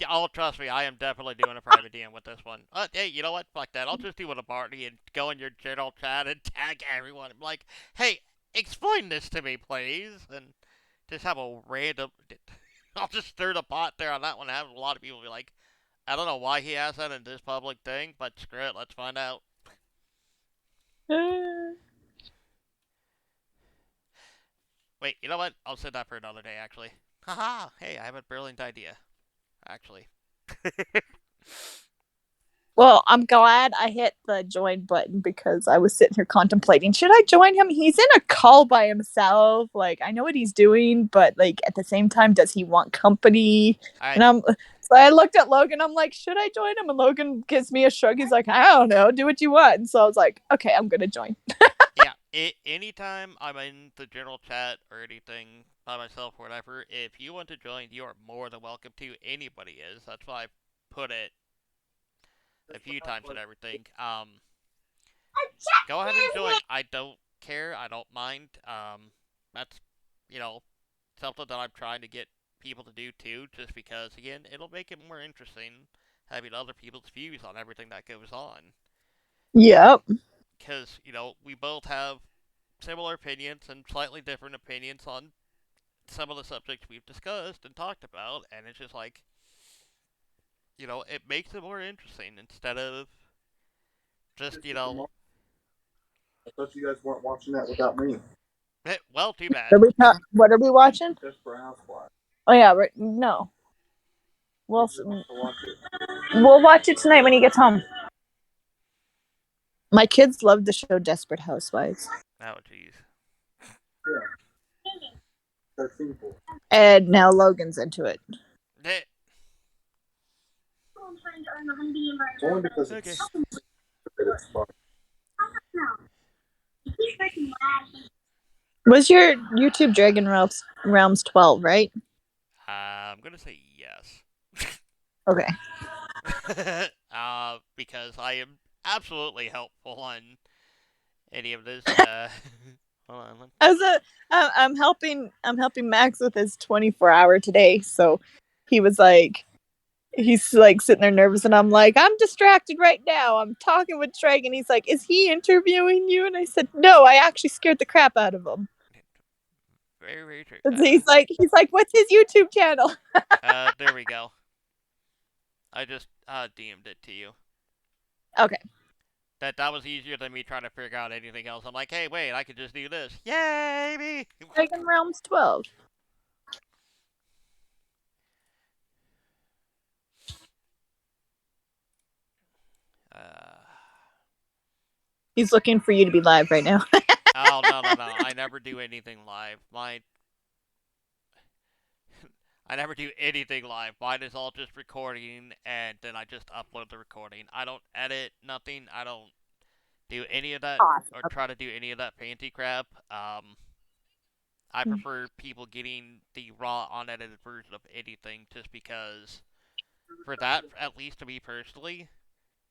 Oh, trust me, I am definitely doing a private DM with this one. Hey, you know what? Fuck that. I'll just do it a party and go in your general chat and tag everyone. I'm like, hey, explain this to me, please. And just have a random. I'll just stir the pot there on that one. Have a lot of people be like, I don't know why he has that in this public thing, but screw it. Let's find out. Wait, you know what? I'll save that for another day, actually. Haha, hey, I have a brilliant idea. Actually. Well, I'm glad I hit the join button because I was sitting here contemplating, should I join him? He's in a call by himself. Like, I know what he's doing, but like at the same time, does he want company? So I looked at Logan. I'm like, should I join him? And Logan gives me a shrug. He's like, I don't know. Do what you want. And so I was like, okay, I'm going to join. Yeah, Anytime I'm in the general chat or anything by myself or whatever, if you want to join, you are more than welcome to. Anybody is. That's why I put it a few times and everything. Go ahead and join. I don't care. I don't mind. That's, you know, something that I'm trying to get people to do too, just because, again, it'll make it more interesting having other people's views on everything that goes on. Yep. Because, we both have similar opinions and slightly different opinions on some of the subjects we've discussed and talked about, and it's just like, it makes it more interesting instead of just, I thought you guys weren't watching that without me. well, too bad. What are we watching? Desperate Housewives. Oh yeah, no. We'll watch it tonight when he gets home. My kids love the show Desperate Housewives. Oh, jeez. Yeah. That's simple. And now Logan's into it. Only because Okay. it's fun. Was your YouTube Dragon Realms 12, right? I'm gonna say yes. Okay. Because I am absolutely helpful on any of this. Hold on. I'm helping Max with his 24-hour today, so he's like sitting there nervous, and I'm like, I'm distracted right now. I'm talking with Dragon. He's like, is he interviewing you? And I said, no, I actually scared the crap out of him. Very, very true. He's like, what's his YouTube channel? There we go. I just DM'd it to you. Okay. That was easier than me trying to figure out anything else. I'm like, hey, wait, I could just do this. Yay, me! Dragon Realms 12. He's looking for you to be live right now. Oh, no. I never do anything live. I never do anything live. Mine is all just recording, and then I just upload the recording. I don't edit, nothing. I don't do any of that, or try to do any of that fancy crap. I prefer people getting the raw, unedited version of anything, just because, for that, at least to me personally,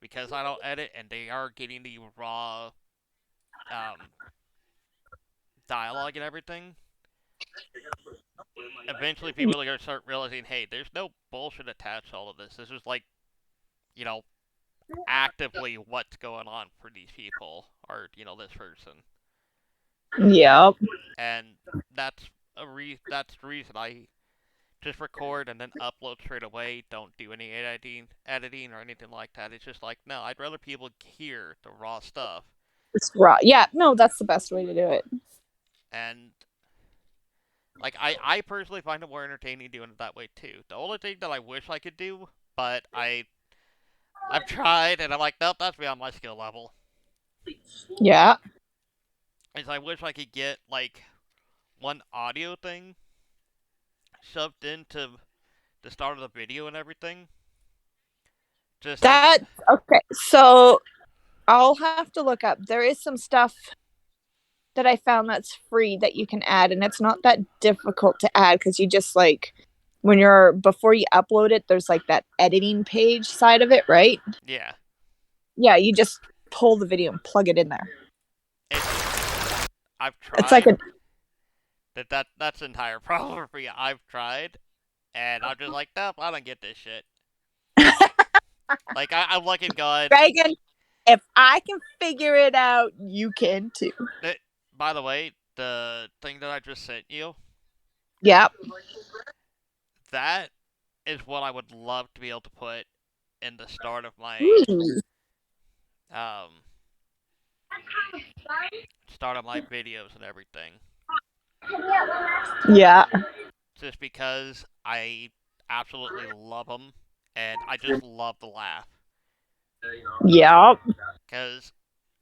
because I don't edit, and they are getting the raw dialogue and everything. Eventually, people are going to start realizing, hey, there's no bullshit attached to all of this. This is like, actively what's going on for these people, or, this person. Yep. And that's that's the reason I just record and then upload straight away. Don't do any editing or anything like that. It's just like, no, I'd rather people hear the raw stuff. It's raw. Yeah, no, that's the best way to do it. And like, I personally find it more entertaining doing it that way too. The only thing that I wish I could do, but I've tried and I'm like, nope, that's beyond my skill level. Yeah. Is I wish I could get like one audio thing shoved into the start of the video and everything. Just that okay. So I'll have to look up. There is some stuff that I found that's free that you can add, and it's not that difficult to add because you just before you upload it, there's like that editing page side of it, right? Yeah. Yeah, you just pull the video and plug it in there. I've tried. It's like that's the entire problem for you. I've tried, and I'm just like, nope, I don't get this shit. Like, I'm looking good. Dragon, if I can figure it out, you can too. By the way, the thing that I just sent you. Yep. That is what I would love to be able to put in the start of my videos and everything. Yeah. Just because I absolutely love them, and I just love the laugh. Yeah. Because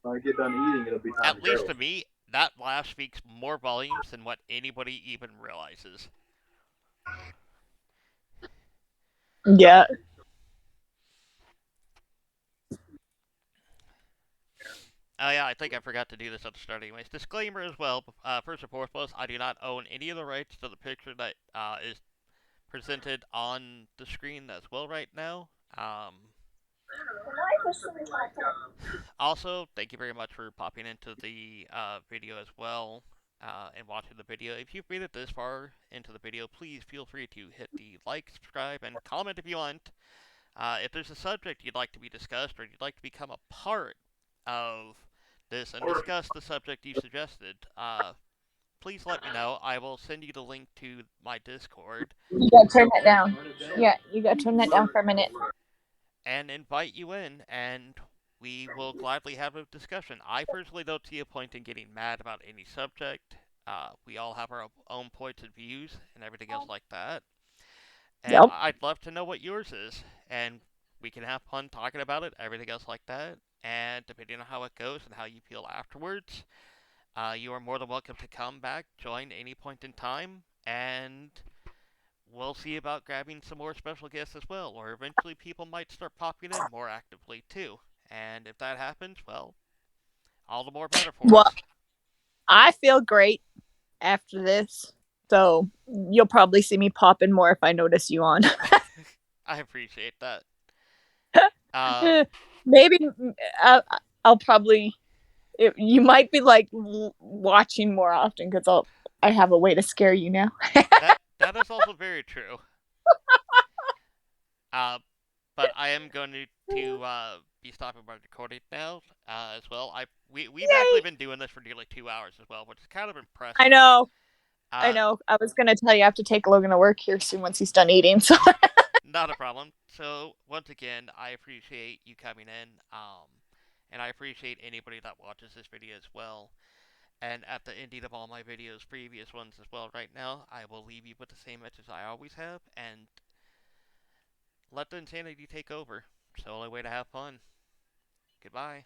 when I get done eating, it'll be time at least to me, that laugh speaks more volumes than what anybody even realizes. Yeah. Oh yeah, I think I forgot to do this at the start. Anyways, disclaimer as well. First and foremost, I do not own any of the rights to the picture that is presented on the screen as well right now. Also, thank you very much for popping into the video as well and watching the video. If you've made it this far into the video, please feel free to hit the like, subscribe, and comment if you want. If there's a subject you'd like to be discussed or you'd like to become a part of this and discuss the subject you suggested, please let me know. I will send you the link to my Discord You gotta turn that down. Yeah, you gotta turn that down for a minute. and invite you in, and we will gladly have a discussion. I personally don't see a point in getting mad about any subject. We all have our own points and views and everything else like that. And Yep. I'd love to know what yours is, and we can have fun talking about it, everything else like that. And depending on how it goes and how you feel afterwards, you are more than welcome to come back, join any point in time, and we'll see about grabbing some more special guests as well, or eventually people might start popping in more actively too. And if that happens, well, all the more better for Well, us. I feel great after this, so you'll probably see me pop in more if I notice you on. I appreciate that. Um, Maybe I'll probably you might be like watching more often because I have a way to scare you now. that is also very true. Uh, but I am going to be stopping my recording now as well. We've actually Yay! been doing this for nearly 2 hours as well, which is kind of I impressive. know. I Uh, know. I was gonna tell you I have to take Logan to work here soon once he's done eating. So Not a problem. So once again, I appreciate you coming in, and I appreciate anybody that watches this video as well. And at the ending of all my videos, previous ones as well, right now, I will leave you with the same message I always have, and let the insanity take over. It's the only way to have fun. Goodbye.